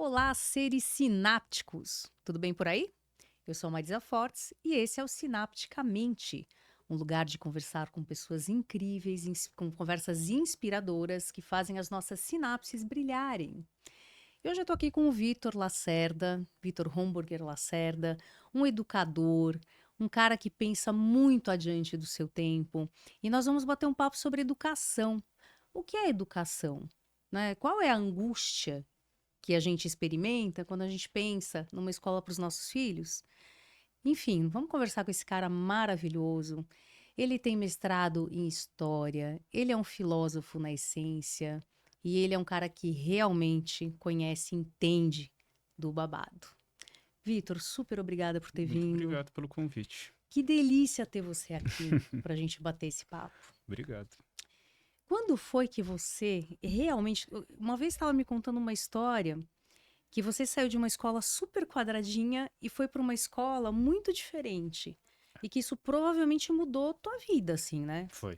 Olá, seres sinápticos! Tudo bem por aí? Eu sou a Marisa Fortes e esse é o Sinapticamente, um lugar de conversar com pessoas incríveis, com conversas inspiradoras que fazem as nossas sinapses brilharem. Eu já estou aqui com o Vitor Lacerda, Vitor Homburger Lacerda, um educador, um cara que pensa muito adiante do seu tempo, e nós vamos bater um papo sobre educação. O que é educação? Né? Qual é a angústia que a gente experimenta quando a gente pensa numa escola para os nossos filhos? Enfim, vamos conversar com esse cara maravilhoso. Ele tem mestrado em história, ele é um filósofo na essência e ele é um cara que realmente conhece e entende do babado. Vitor, super obrigada por ter Muito vindo. obrigado pelo convite. Que delícia ter você aqui para a gente bater esse papo. Obrigado. Quando foi que você realmente. Uma vez estava me contando uma história que você saiu de uma escola super quadradinha e foi para uma escola muito diferente. E que isso provavelmente mudou tua vida, assim, né? Foi.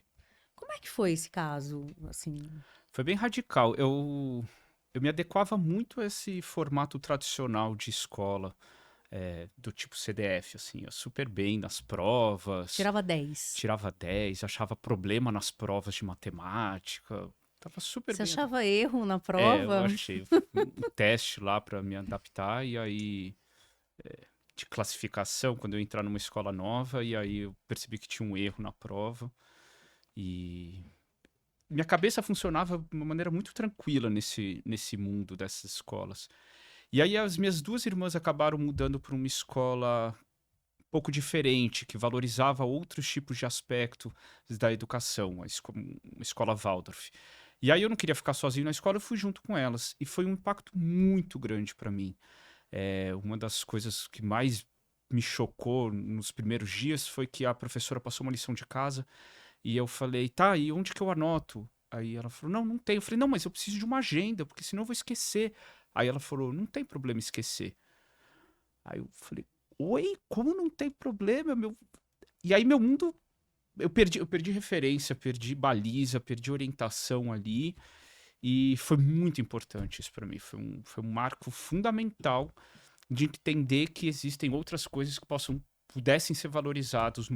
Como é que foi esse caso, assim? Foi bem radical. Eu me adequava muito a esse formato tradicional de escola, do tipo CDF, assim. Eu super bem nas provas, Tirava 10. tirava 10, achava problema nas provas de matemática. Tava super Você bem. achava erro na Eu prova? achei um teste lá para me adaptar e aí de classificação quando eu entrar numa escola nova e aí eu percebi que tinha um erro na prova e minha cabeça funcionava de uma maneira muito tranquila nesse mundo dessas escolas. E aí as minhas duas irmãs acabaram mudando para uma escola um pouco diferente, que valorizava outros tipos de aspectos da educação, uma escola Waldorf. E aí eu não queria ficar sozinho na escola, eu fui junto com elas. E foi um impacto muito grande para mim. Uma das coisas que mais me chocou nos primeiros dias foi que a professora passou uma lição de casa e eu falei, tá, e onde que eu anoto? Aí ela falou, não, não tem. Eu falei, não, mas eu preciso de uma agenda, porque senão eu vou esquecer. Aí ela falou, não tem problema esquecer. Aí eu falei, oi, como não tem problema, meu? E aí meu mundo, eu perdi referência, perdi baliza, perdi orientação ali. E foi muito importante isso para mim. Foi um marco fundamental de entender que existem outras coisas que pudessem ser valorizados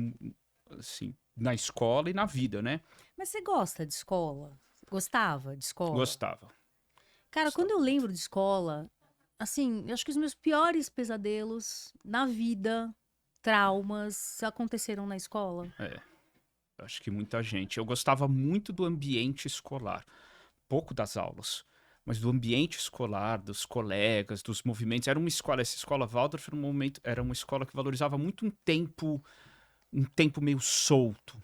assim, na escola e na vida, né? Mas você gosta de escola? Gostava de escola? Gostava, Cara, quando gostava eu muito. lembro de escola, assim, eu acho que os meus piores pesadelos na vida, traumas, aconteceram na escola. É, acho que muita gente. Eu gostava muito do ambiente escolar, pouco das aulas, mas do ambiente escolar, dos colegas, dos movimentos. Era uma escola, essa escola Waldorf era uma escola que valorizava muito um tempo meio solto.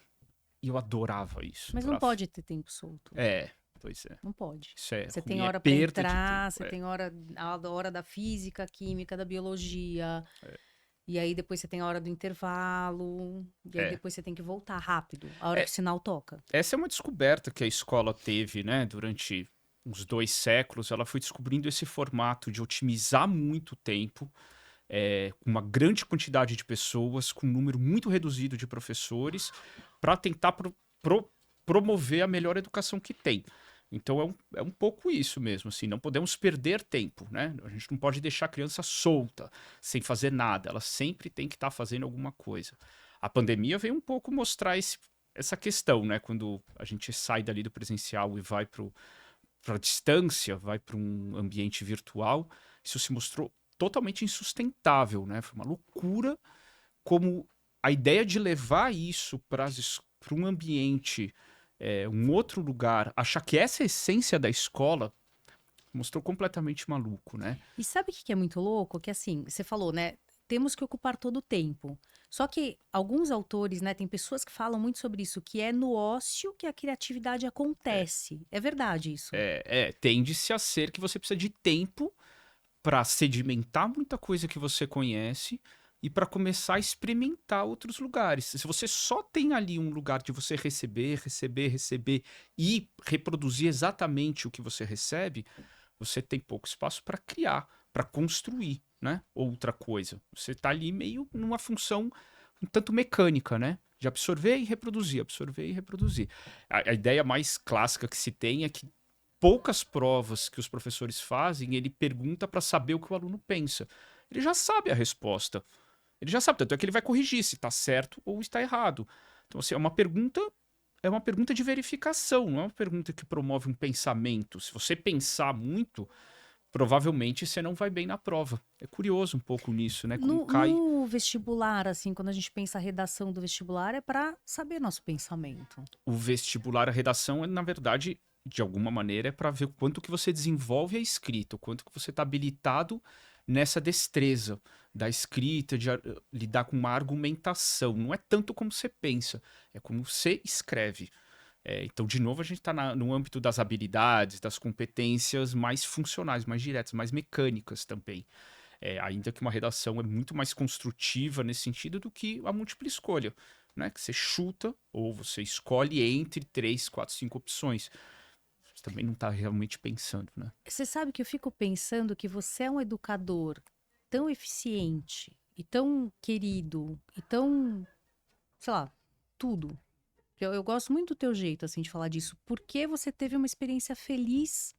E eu adorava isso, Mas não adorava. pode ter tempo solto. É, pois é. Não pode. Isso é Você tem ruim, é hora para perda de entrar, tempo. você tem a hora da física, química, da biologia. E aí depois você tem a hora do intervalo. E aí É. depois você tem que voltar rápido, a hora que É, o sinal toca. essa é uma descoberta que a escola teve, né, durante uns 2 séculos. Ela foi descobrindo esse formato de otimizar muito o tempo, com uma grande quantidade de pessoas, com um número muito reduzido de professores, para tentar promover a melhor educação que tem. Então é um pouco isso mesmo, assim, não podemos perder tempo, né? A gente não pode deixar a criança solta, sem fazer nada, ela sempre tem que estar fazendo alguma coisa. A pandemia veio um pouco mostrar essa questão, né? Quando a gente sai dali do presencial e vai para a distância, vai para um ambiente virtual, isso se mostrou totalmente insustentável, né? Foi uma loucura como a ideia de levar isso para um ambiente, um outro lugar, achar que essa é a essência da escola, mostrou completamente maluco, né? E sabe o que que é muito louco? Que assim, você falou, né? Temos que ocupar todo o tempo. Só que alguns autores, né, tem pessoas que falam muito sobre isso, que é no ócio que a criatividade É, acontece. É verdade isso. tende-se a ser que você precisa de tempo para sedimentar muita coisa que você conhece e para começar a experimentar outros lugares. Se você só tem ali um lugar de você receber, receber, receber e reproduzir exatamente o que você recebe, você tem pouco espaço para criar, para construir, né? Outra coisa. Você está ali meio numa função um tanto mecânica, né? De absorver e reproduzir, absorver e reproduzir. A ideia mais clássica que se tem é que poucas provas que os professores fazem, ele pergunta para saber o que o aluno pensa. Ele já sabe a resposta. Ele já sabe, tanto é que ele vai corrigir se está certo ou está errado. Então, assim, é uma pergunta de verificação, não é uma pergunta que promove um pensamento. Se você pensar muito, provavelmente você não vai bem na prova. É curioso um pouco nisso, né? Como cai. No vestibular, assim, quando a gente pensa a redação do vestibular, é para saber nosso pensamento. O vestibular, a redação, na verdade, de alguma maneira, é para ver o quanto que você desenvolve a escrita, o quanto que você está habilitado nessa destreza da escrita, de lidar com uma argumentação. Não é tanto como você pensa, é como você escreve. Então, de novo, a gente está no âmbito das habilidades, das competências mais funcionais, mais diretas, mais mecânicas também. Ainda que uma redação é muito mais construtiva nesse sentido do que a múltipla escolha, né? Que você chuta ou você escolhe entre 3, 4, 5 opções. Você também não está realmente pensando, né? Você sabe que eu fico pensando que você é um educador tão eficiente e tão querido e tão, sei lá, tudo. Eu gosto muito do teu jeito, assim, de falar disso. Porque você teve uma experiência feliz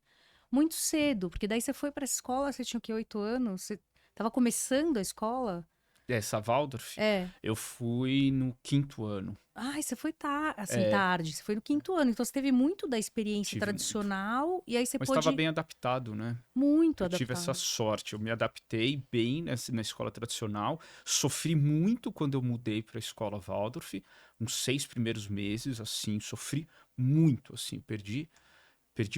muito cedo. Porque daí você foi para a escola, você tinha o quê, 8 anos? Você estava começando a escola? Essa Waldorf, É. eu fui no 5º ano. Ai, você foi assim, É, tarde. Você foi no 5º ano. Então você teve muito da experiência tive muito. tradicional. E aí você Mas estava pôde bem adaptado, né? muito Eu tive essa adaptar. sorte, eu me adaptei bem na escola tradicional, sofri muito quando eu mudei para a escola Waldorf, uns 6 primeiros meses, assim, sofri muito, assim, perdi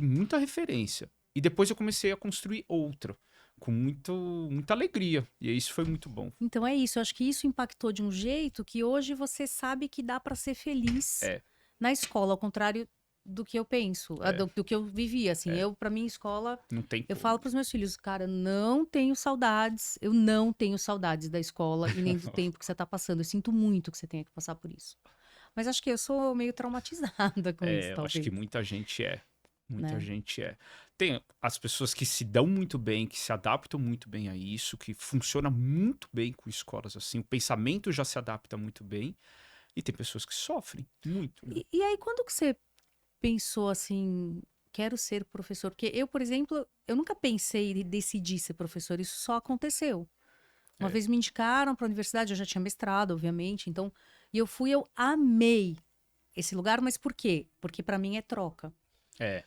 muita referência. E depois eu comecei a construir outra, com muita alegria, e isso foi muito bom. Então é isso, eu acho que isso impactou de um jeito que hoje você sabe que dá para ser feliz É, na escola, ao contrário do que eu penso, é, do que eu vivia, assim. é, Eu, para mim, escola, não tem eu como. falo para os meus filhos, cara, não tenho saudades, eu não tenho saudades da escola e nem do tempo que você tá passando. Eu sinto muito que você tenha que passar por isso. Mas acho que eu sou meio traumatizada com isso, Eu acho que talvez, muita gente é. Muita né? gente é. Tem as pessoas que se dão muito bem, que se adaptam muito bem a isso, que funciona muito bem com escolas assim, o pensamento já se adapta muito bem, e tem pessoas que sofrem muito, né? E aí, quando que você pensou assim, quero ser professor? Porque eu, por exemplo, eu nunca pensei em decidir ser professor, isso só aconteceu. Uma É, vez me indicaram para a universidade, eu já tinha mestrado, obviamente, então, e eu fui, eu amei esse lugar, mas por quê? Porque para mim é troca. é,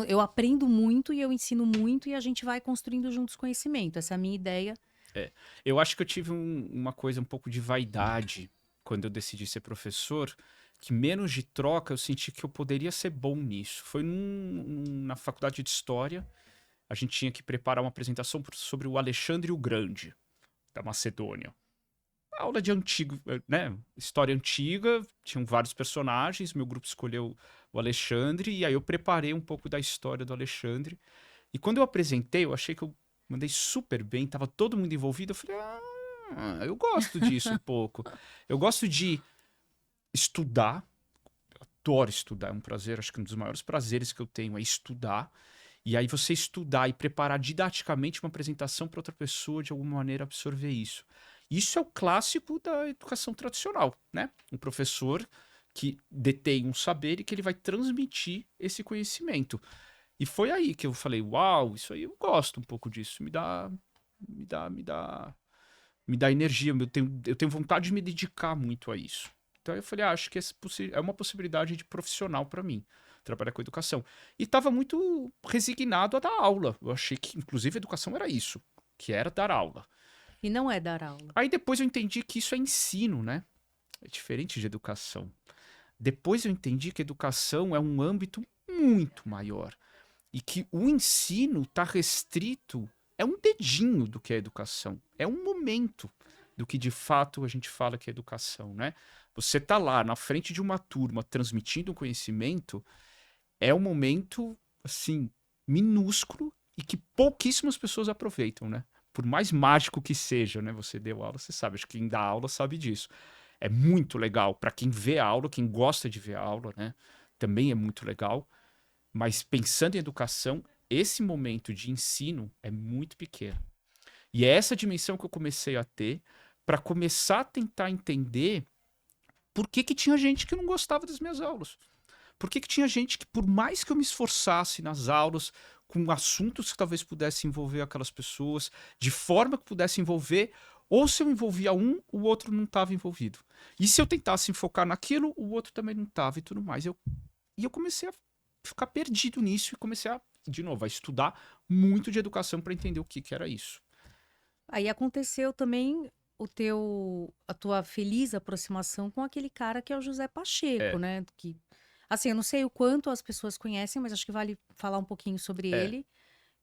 Eu aprendo muito e eu ensino muito e a gente vai construindo juntos conhecimento. Essa é a minha ideia. é. Eu acho que eu tive uma coisa um pouco de vaidade quando eu decidi ser professor, que menos de troca eu senti que eu poderia ser bom nisso. Foi na faculdade de História, a gente tinha que preparar uma apresentação sobre o Alexandre o Grande, da Macedônia. Aula de antigo, né? História antiga, tinham vários personagens, meu grupo escolheu o Alexandre, e aí eu preparei um pouco da história do Alexandre. E quando eu apresentei, eu achei que eu mandei super bem, tava todo mundo envolvido, eu falei, eu gosto disso um pouco. Eu gosto de estudar, adoro estudar, é um prazer, acho que um dos maiores prazeres que eu tenho é estudar. E aí você estudar e preparar didaticamente uma apresentação para outra pessoa de alguma maneira absorver isso. Isso é o clássico da educação tradicional, né? Um professor que detém um saber e que ele vai transmitir esse conhecimento. E foi aí que eu falei, uau, isso aí eu gosto um pouco disso, me dá energia, eu tenho vontade de me dedicar muito a isso. Então eu falei, acho que é uma possibilidade de profissional para mim, trabalhar com educação. E estava muito resignado a dar aula. Eu achei que, inclusive, educação era isso, que era dar aula. E não é dar aula. Aí depois eu entendi que isso é ensino, né? É diferente de educação. Depois eu entendi que educação é um âmbito muito maior. E que o ensino está restrito, é um dedinho do que é educação. É um momento do que de fato a gente fala que é educação, né? Você tá lá na frente de uma turma transmitindo um conhecimento, é um momento, assim, minúsculo e que pouquíssimas pessoas aproveitam, né? Por mais mágico que seja, né? Você deu aula, você sabe. Acho que quem dá aula sabe disso. É muito legal para quem vê a aula, quem gosta de ver a aula, né? Também é muito legal. Mas pensando em educação, esse momento de ensino é muito pequeno. E é essa dimensão que eu comecei a ter para começar a tentar entender por que tinha gente que não gostava das minhas aulas. Por que que tinha gente que, por mais que eu me esforçasse nas aulas, com assuntos que talvez pudesse envolver aquelas pessoas, de forma que pudesse envolver, ou se eu envolvia um, o outro não estava envolvido. E se eu tentasse enfocar naquilo, o outro também não estava e tudo mais. E eu comecei a ficar perdido nisso e comecei a, de novo, a estudar muito de educação para entender o que que era isso. Aí aconteceu também a tua feliz aproximação com aquele cara que é o José Pacheco, É, né? Que, assim, eu não sei o quanto as pessoas conhecem, mas acho que vale falar um pouquinho sobre é, ele.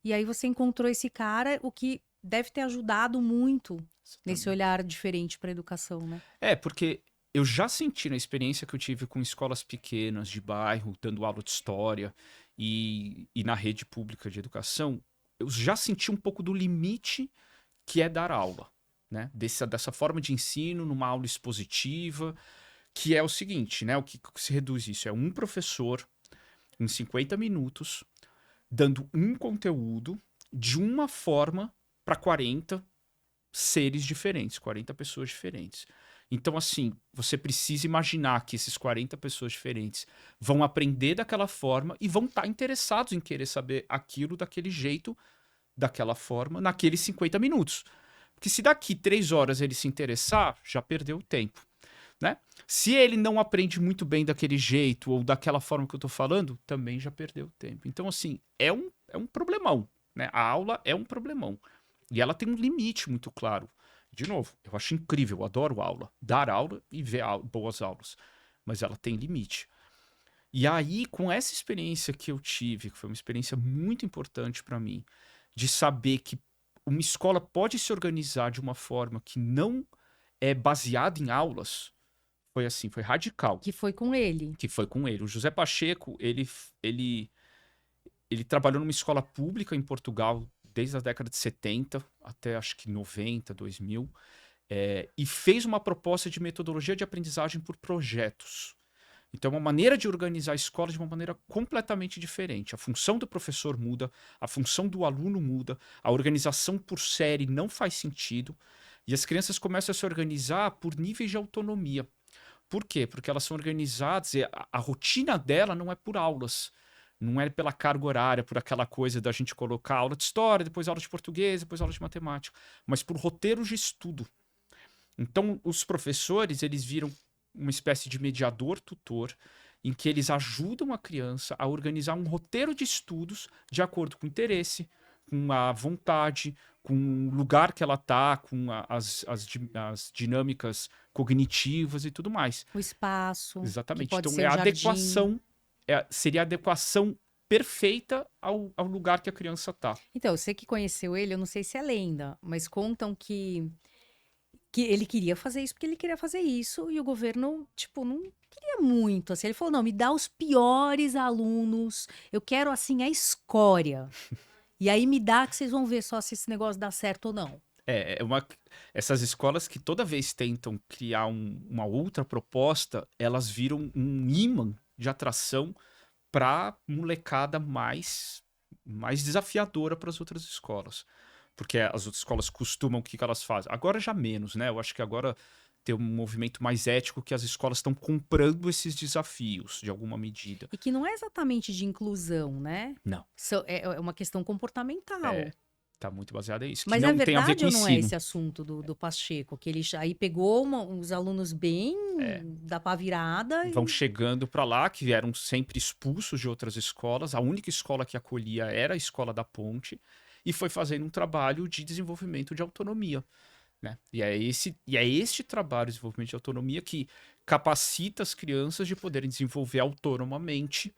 E aí você encontrou esse cara, o que deve ter ajudado muito nesse exatamente. olhar diferente para a educação, né? É, porque eu já senti na experiência que eu tive com escolas pequenas de bairro, dando aula de história e na rede pública de educação, eu já senti um pouco do limite que é dar aula, né? Dessa forma de ensino, numa aula expositiva, que é o seguinte, né? O que se reduz isso? É um professor em 50 minutos dando um conteúdo de uma forma para 40 seres diferentes, 40 pessoas diferentes. Então, assim, você precisa imaginar que esses 40 pessoas diferentes vão aprender daquela forma e vão estar interessados em querer saber aquilo daquele jeito, daquela forma, naqueles 50 minutos. Porque se daqui 3 horas ele se interessar, já perdeu o tempo. Né? Se ele não aprende muito bem daquele jeito ou daquela forma que eu estou falando, também já perdeu o tempo. Então, assim, é um problemão. Né? A aula é um problemão. E ela tem um limite muito claro. De novo, eu acho incrível, eu adoro aula. Dar aula e ver boas aulas. Mas ela tem limite. E aí, com essa experiência que eu tive, que foi uma experiência muito importante para mim, de saber que uma escola pode se organizar de uma forma que não é baseada em aulas, foi assim, foi radical, Que foi com ele. que foi com ele. O José Pacheco, ele trabalhou numa escola pública em Portugal desde a década de 70 até acho que 90, 2000, e fez uma proposta de metodologia de aprendizagem por projetos. Então, é uma maneira de organizar a escola de uma maneira completamente diferente. A função do professor muda, a função do aluno muda, a organização por série não faz sentido, e as crianças começam a se organizar por níveis de autonomia. Por quê? Porque elas são organizadas e a rotina dela não é por aulas. Não é pela carga horária, por aquela coisa da gente colocar aula de história, depois aula de português, depois aula de matemática, mas por roteiros de estudo. Então, os professores, eles viram uma espécie de mediador tutor em que eles ajudam a criança a organizar um roteiro de estudos de acordo com o interesse, com a vontade, com o lugar que ela está, com as dinâmicas cognitivas e tudo mais. O espaço, que Exatamente. pode Então, ser o jardim. seria a adequação perfeita ao lugar que a criança está. Então, você que conheceu ele, eu não sei se é lenda, mas contam que ele queria fazer isso porque ele queria fazer isso e o governo, tipo, não queria muito, assim. Ele falou, não, me dá os piores alunos, eu quero, assim, a escória. E aí me dá que vocês vão ver só se esse negócio dá certo ou não. Essas escolas que toda vez tentam criar uma outra proposta, elas viram um imã de atração para molecada mais desafiadora para as outras escolas. Porque as outras escolas costumam, o que que elas fazem? Agora já menos, né? Eu acho que agora tem um movimento mais ético que as escolas estão comprando esses desafios, de alguma medida. E que não é exatamente de inclusão, né? Não, É uma questão comportamental. tá muito baseado em isso, que Mas é não tem a ver verdade com ou não é ensino. esse assunto do Pacheco? Que ele aí pegou uns alunos bem É, da pá virada vão e. chegando para lá, que eram sempre expulsos de outras escolas. A única escola que acolhia era a Escola da Ponte, e foi fazendo um trabalho de desenvolvimento de autonomia. Né? E é este trabalho de desenvolvimento de autonomia que capacita as crianças de poderem desenvolver autonomamente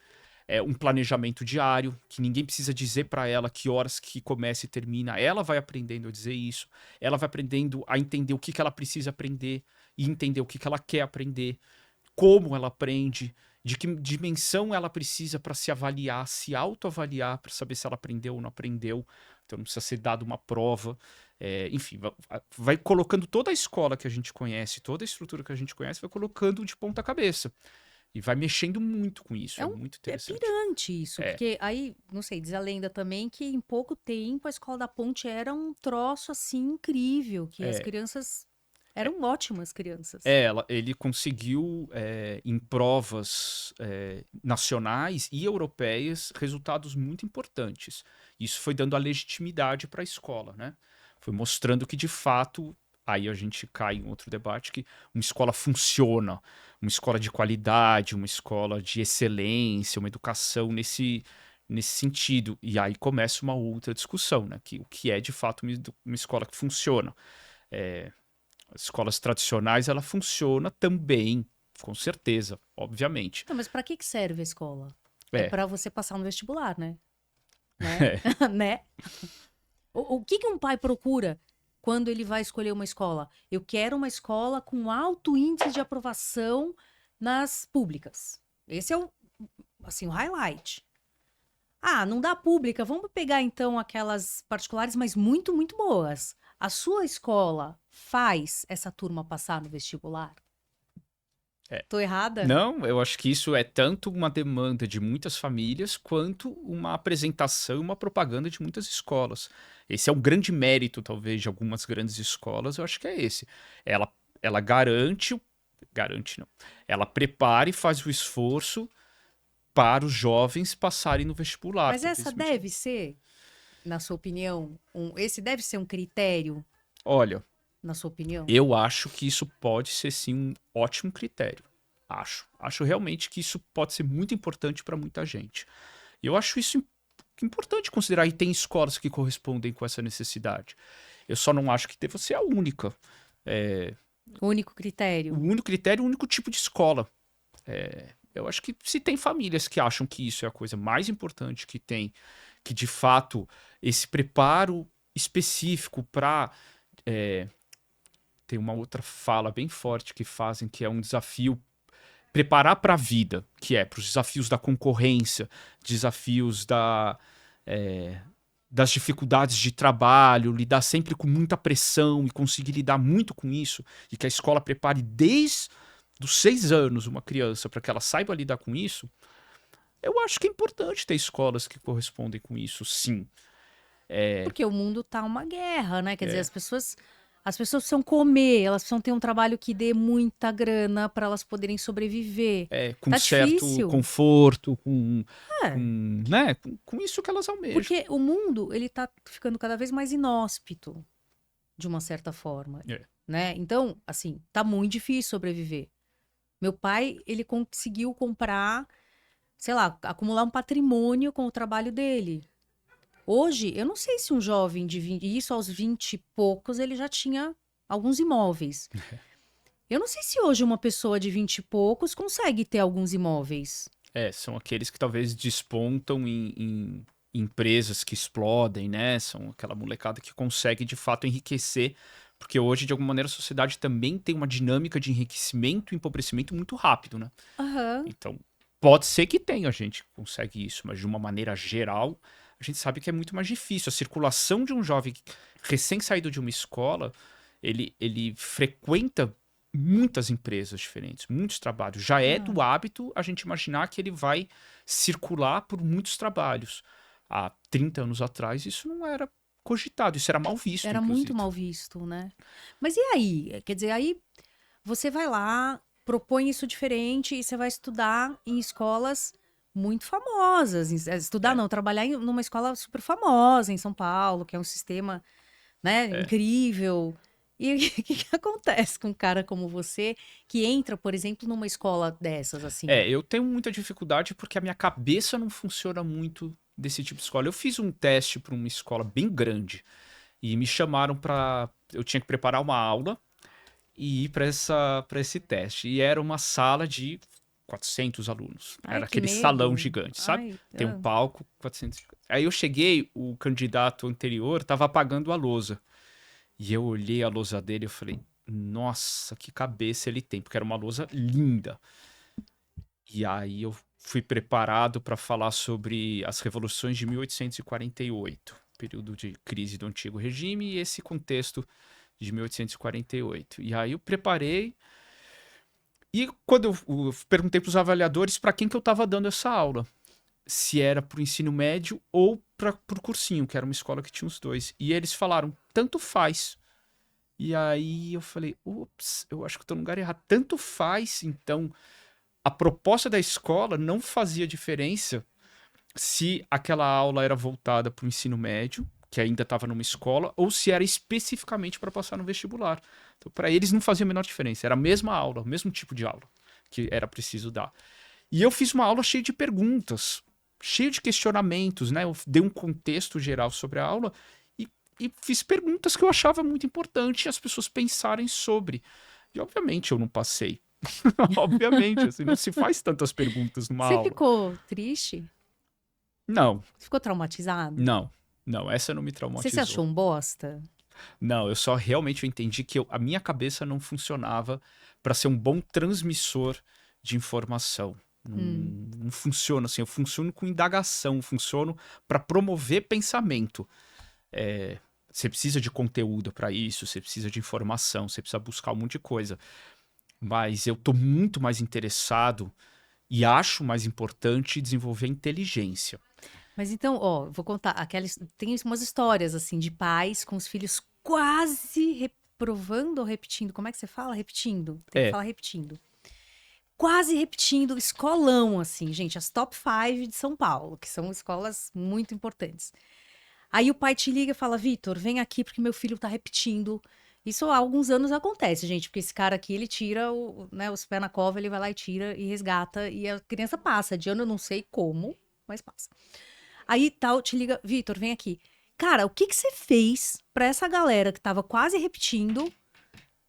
um planejamento diário, que ninguém precisa dizer para ela que horas que começa e termina. Ela vai aprendendo a dizer isso, ela vai aprendendo a entender o que, que ela precisa aprender e entender o que, que ela quer aprender, como ela aprende, de que dimensão ela precisa para se avaliar, se autoavaliar, para saber se ela aprendeu ou não aprendeu. Então não precisa ser dado uma prova. Enfim, vai colocando toda a escola que a gente conhece, toda a estrutura que a gente conhece, vai colocando de ponta cabeça. E vai mexendo muito com isso, é muito É interessante. pirante isso, É, porque aí, não sei, diz a lenda também que em pouco tempo a Escola da Ponte era um troço assim incrível, que as é, crianças Eram ótimas crianças. Ele conseguiu, em provas nacionais e europeias, resultados muito importantes. Isso foi dando a legitimidade para a escola, né? Foi mostrando que, de fato, aí a gente cai em outro debate, que uma escola funciona, uma escola de qualidade, uma escola de excelência, uma educação nesse sentido. E aí começa uma outra discussão, né? Que o que é, de fato, uma escola que funciona. As escolas tradicionais, ela funciona também, com certeza, obviamente. Não, mas para que serve a escola? É É, para você passar no vestibular, né? Né? é, Né? O que que um pai procura quando ele vai escolher uma escola? Eu quero uma escola com alto índice de aprovação nas públicas. Esse é assim, o highlight. Ah, não dá pública, vamos pegar então aquelas particulares, mas muito, muito boas. A sua escola faz essa turma passar no vestibular? é. Tô errada? Não, eu acho que isso é tanto uma demanda de muitas famílias, quanto uma apresentação e uma propaganda de muitas escolas. Esse é um grande mérito, talvez, de algumas grandes escolas, eu acho que é esse. Ela garante não, ela prepara e faz o esforço para os jovens passarem no vestibular. Mas essa deve ser, na sua opinião, esse deve ser um critério, Olha, na sua opinião? eu acho que isso pode ser sim um ótimo critério. Acho realmente que isso pode ser muito importante para muita gente. E eu acho isso importante considerar, e tem escolas que correspondem com essa necessidade. Eu só não acho que deva ser a única. O único O critério. único critério, o único tipo de escola. Eu acho que se tem famílias que acham que isso é a coisa mais importante que tem, que de fato esse preparo específico para. Tem uma outra fala bem forte que fazem, que é um desafio preparar para a vida, que é para os desafios da concorrência, desafios das dificuldades de trabalho, lidar sempre com muita pressão e conseguir lidar muito com isso, e que a escola prepare desde os 6 anos uma criança para que ela saiba lidar com isso. Eu acho que é importante ter escolas que correspondem com isso, sim. Porque o mundo tá uma guerra, né? Quer dizer, É, as pessoas precisam comer, elas precisam ter um trabalho que dê muita grana para elas poderem sobreviver. com Tá certo difícil. conforto, É, né, com isso que elas almejam. porque o mundo, ele tá ficando cada vez mais inóspito, de uma certa forma, É. né? Então, assim, tá muito difícil sobreviver. Meu pai, ele conseguiu comprar, sei lá, acumular um patrimônio com o trabalho dele. Hoje, eu não sei se um jovem de 20, isso aos 20 e poucos, ele já tinha alguns imóveis. Eu não sei se hoje uma pessoa de 20 e poucos consegue ter alguns imóveis. São aqueles que talvez despontam em empresas que explodem, né? São aquela molecada que consegue de fato enriquecer, porque hoje, de alguma maneira, a sociedade também tem uma dinâmica de enriquecimento e empobrecimento muito rápido, né? Aham. Então, pode ser que tenha gente que consegue isso, mas de uma maneira geral, a gente sabe que é muito mais difícil. A circulação de um jovem recém-saído de uma escola, ele frequenta muitas empresas diferentes, muitos trabalhos. Já é Ah, do hábito a gente imaginar que ele vai circular por muitos trabalhos. Há 30 anos atrás, isso não era cogitado, isso era mal visto, era muito inclusive. mal visto, né? Mas e aí? Quer dizer, aí você vai lá, propõe isso diferente e você vai estudar em escolas muito famosas. Estudar É, não, trabalhar numa escola super famosa em São Paulo, que é um sistema, né, é. incrível. E o que acontece com um cara como você que entra, por exemplo, numa escola dessas, assim? Eu tenho muita dificuldade porque a minha cabeça não funciona muito desse tipo de escola. Eu fiz um teste para uma escola bem grande e me chamaram para. Eu tinha que preparar uma aula e ir para esse teste. E era uma sala de 400 alunos. Ai, Era que aquele salão medo. gigante, sabe? Ai, Tem um palco, 400. Aí eu cheguei, o candidato anterior estava apagando a lousa. E eu olhei a lousa dele e eu falei, nossa, que cabeça ele tem, porque era uma lousa linda. E aí eu fui preparado para falar sobre as revoluções de 1848, período de crise do antigo regime e esse contexto de 1848. E aí eu preparei e quando eu perguntei para os avaliadores para quem que eu estava dando essa aula, se era para o ensino médio ou para o cursinho, que era uma escola que tinha os dois. E eles falaram, tanto faz. E aí eu falei, ups, eu acho que eu tô no lugar errado. Tanto faz, então, a proposta da escola não fazia diferença se aquela aula era voltada para o ensino médio, que ainda estava numa escola, ou se era especificamente para passar no vestibular. Então, para eles não fazia a menor diferença. Era a mesma aula, o mesmo tipo de aula que era preciso dar. E eu fiz uma aula cheia de perguntas, cheia de questionamentos, né? Eu dei um contexto geral sobre a aula e fiz perguntas que eu achava muito importante as pessoas pensarem sobre. E obviamente eu não passei. Obviamente, assim, não se faz tantas perguntas numa Você aula. ficou triste? Não, Você ficou traumatizado? não, não, essa não me Você se traumatizou. achou um bosta? Não, eu só realmente entendi que a minha cabeça não funcionava para ser um bom transmissor de informação. Não, Hum. não funciona assim, eu funciono com indagação, funciono para promover pensamento. Você precisa de conteúdo para isso, você precisa de informação, você precisa buscar um monte de coisa. Mas eu tô muito mais interessado e acho mais importante desenvolver inteligência. Mas então, ó, vou contar. Tem umas histórias, assim, de pais com os filhos quase reprovando ou repetindo. Como é que você fala? Repetindo. Tem que É, falar repetindo. Quase repetindo, escolão, assim, gente, as top 5 de São Paulo, que são escolas muito importantes. Aí o pai te liga e fala: Vitor, vem aqui porque meu filho tá repetindo. Isso há alguns anos acontece, gente, porque esse cara aqui, ele tira né, os pés na cova, ele vai lá e tira e resgata, e a criança passa. De ano eu não sei como, mas passa. Aí tal, te liga: Vitor, vem aqui. Cara, o que que você fez pra essa galera que tava quase repetindo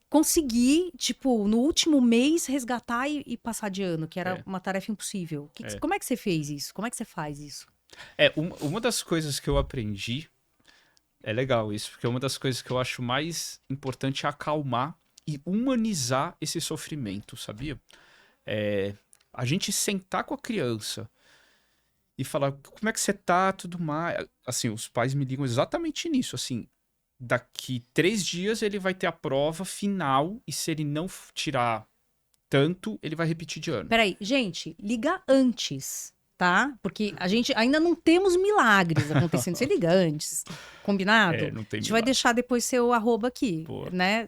conseguir, tipo, no último mês resgatar e passar de ano, que era é, uma tarefa impossível? é. Como é que você fez isso? Como é que você faz isso? Uma das coisas que eu aprendi, é legal isso, porque uma das coisas que eu acho mais importante é acalmar e humanizar esse sofrimento, sabia? É, a gente sentar com a criança e falar como é que você tá, tudo mais. Assim, os pais me ligam exatamente nisso, assim, daqui 3 dias ele vai ter a prova final e se ele não tirar tanto, ele vai repetir de ano. Peraí, gente, liga antes, tá? Porque a gente ainda não temos milagres acontecendo. Você liga antes, combinado? Não tem A gente vai milagre. deixar depois seu arroba aqui, Boa. né?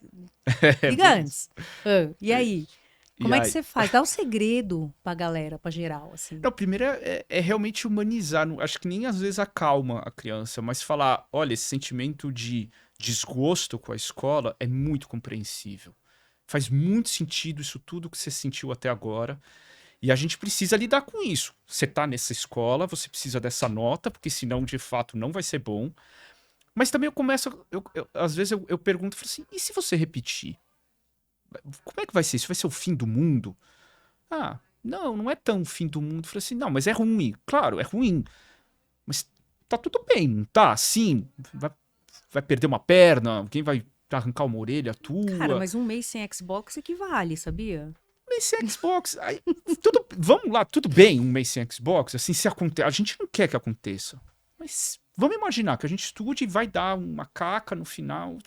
É Liga bem isso. antes. Ah, e aí? E Como é que aí? você faz? Dá um segredo pra galera, pra geral, assim. Não, primeiro é realmente humanizar. Acho que nem às vezes acalma a criança, mas falar: olha, esse sentimento de desgosto com a escola é muito compreensível. Faz muito sentido isso tudo que você sentiu até agora. E a gente precisa lidar com isso. Você tá nessa escola, você precisa dessa nota, porque senão, de fato, não vai ser bom. Mas também eu começo. Às vezes eu pergunto, falo assim: e se você repetir? Como é que vai ser? Isso vai ser o fim do mundo? Ah, não, não é tão fim do mundo. Eu falei assim: não, mas é ruim. Claro, é ruim. Mas tá tudo bem, não tá? Sim, vai perder uma perna, alguém vai arrancar uma orelha Cara, tua. mas um mês sem Xbox equivale, sabia? Mês sem Xbox, aí, vamos lá, tudo bem, um mês sem Xbox, assim, se acontece, a gente não quer que aconteça. Mas vamos imaginar que a gente estude e vai dar uma caca no final.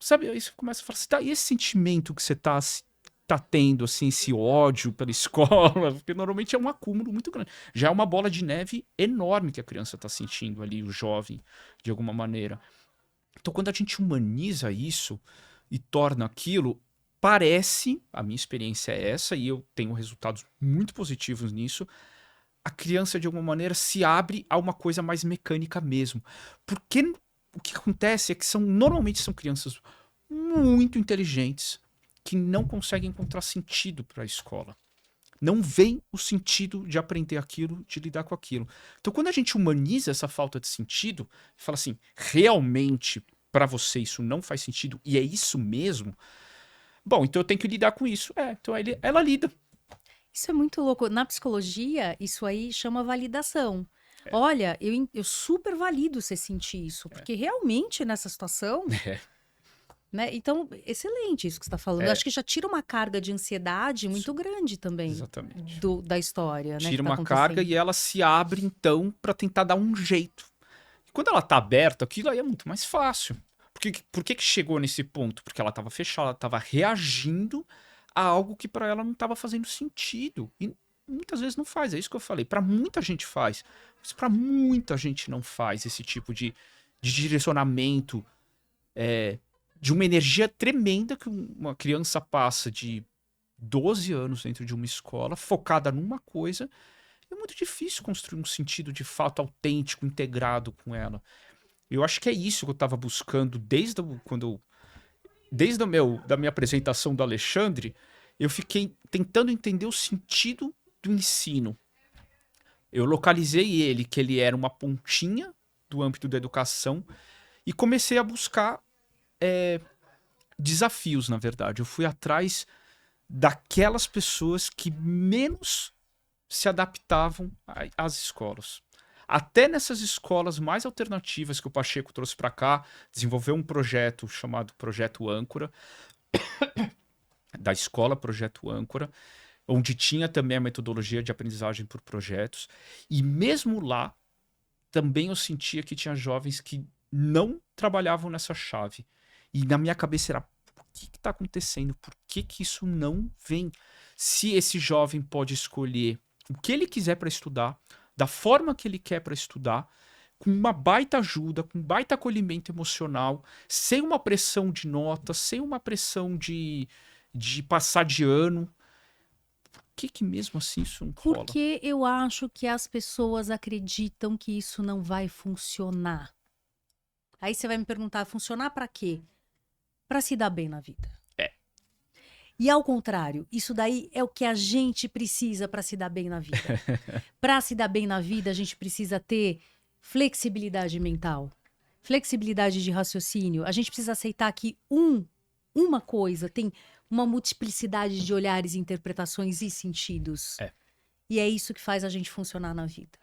Sabe, aí você começa a falar assim, tá, e esse sentimento que você tá tendo, assim, esse ódio pela escola, porque normalmente é um acúmulo muito grande. Já é uma bola de neve enorme que a criança tá sentindo ali, o jovem, de alguma maneira. Então, quando a gente humaniza isso e torna aquilo, parece, a minha experiência é essa, e eu tenho resultados muito positivos nisso, a criança, de alguma maneira, se abre a uma coisa mais mecânica mesmo. Porque o que acontece é que normalmente são crianças muito inteligentes que não conseguem encontrar sentido para a escola. Não veem o sentido de aprender aquilo, de lidar com aquilo. Então, quando a gente humaniza essa falta de sentido, fala assim, realmente para você isso não faz sentido e é isso mesmo, bom, então eu tenho que lidar com isso. Então ela lida. Isso é muito louco. Na psicologia, isso aí chama validação. Olha, eu super valido você sentir isso, porque realmente nessa situação, É, né? Então, excelente isso que você está falando. Eu é, acho que já tira uma carga de ansiedade muito grande também exatamente. da história, né, que Tira está uma carga acontecendo. e ela se abre então para tentar dar um jeito. E quando ela tá aberta, aquilo aí é muito mais fácil. Por que chegou nesse ponto? Porque ela estava fechada, ela estava reagindo a algo que para ela não estava fazendo sentido. E muitas vezes não faz, é isso que eu falei. Para muita gente faz, mas para muita gente não faz esse tipo de direcionamento de uma energia tremenda que uma criança passa de 12 anos dentro de uma escola, focada numa coisa. É muito difícil construir um sentido de fato autêntico, integrado com ela. Eu acho que é isso que eu estava buscando da minha apresentação do Alexandre. Eu fiquei tentando entender o sentido do ensino. Eu localizei ele, que ele era uma pontinha do âmbito da educação, e comecei a buscar desafios, na verdade. Eu fui atrás daquelas pessoas que menos se adaptavam às escolas. Até nessas escolas mais alternativas que o Pacheco trouxe para cá, desenvolveu um projeto chamado Projeto Âncora, da escola Projeto Âncora, onde tinha também a metodologia de aprendizagem por projetos. E mesmo lá, também eu sentia que tinha jovens que não trabalhavam nessa chave. E na minha cabeça era, o que está acontecendo? Por que isso não vem? Se esse jovem pode escolher o que ele quiser para estudar, da forma que ele quer para estudar, com uma baita ajuda, com um baita acolhimento emocional, sem uma pressão de nota, sem uma pressão de passar de ano. Por que mesmo assim isso não rola? Porque eu acho que as pessoas acreditam que isso não vai funcionar. Aí você vai me perguntar, funcionar para quê? Para se dar bem na vida. E ao contrário, isso daí é o que a gente precisa para se dar bem na vida. Para se dar bem na vida, a gente precisa ter flexibilidade mental, flexibilidade de raciocínio. A gente precisa aceitar que uma coisa tem uma multiplicidade de olhares, interpretações e sentidos. E é isso que faz a gente funcionar na vida.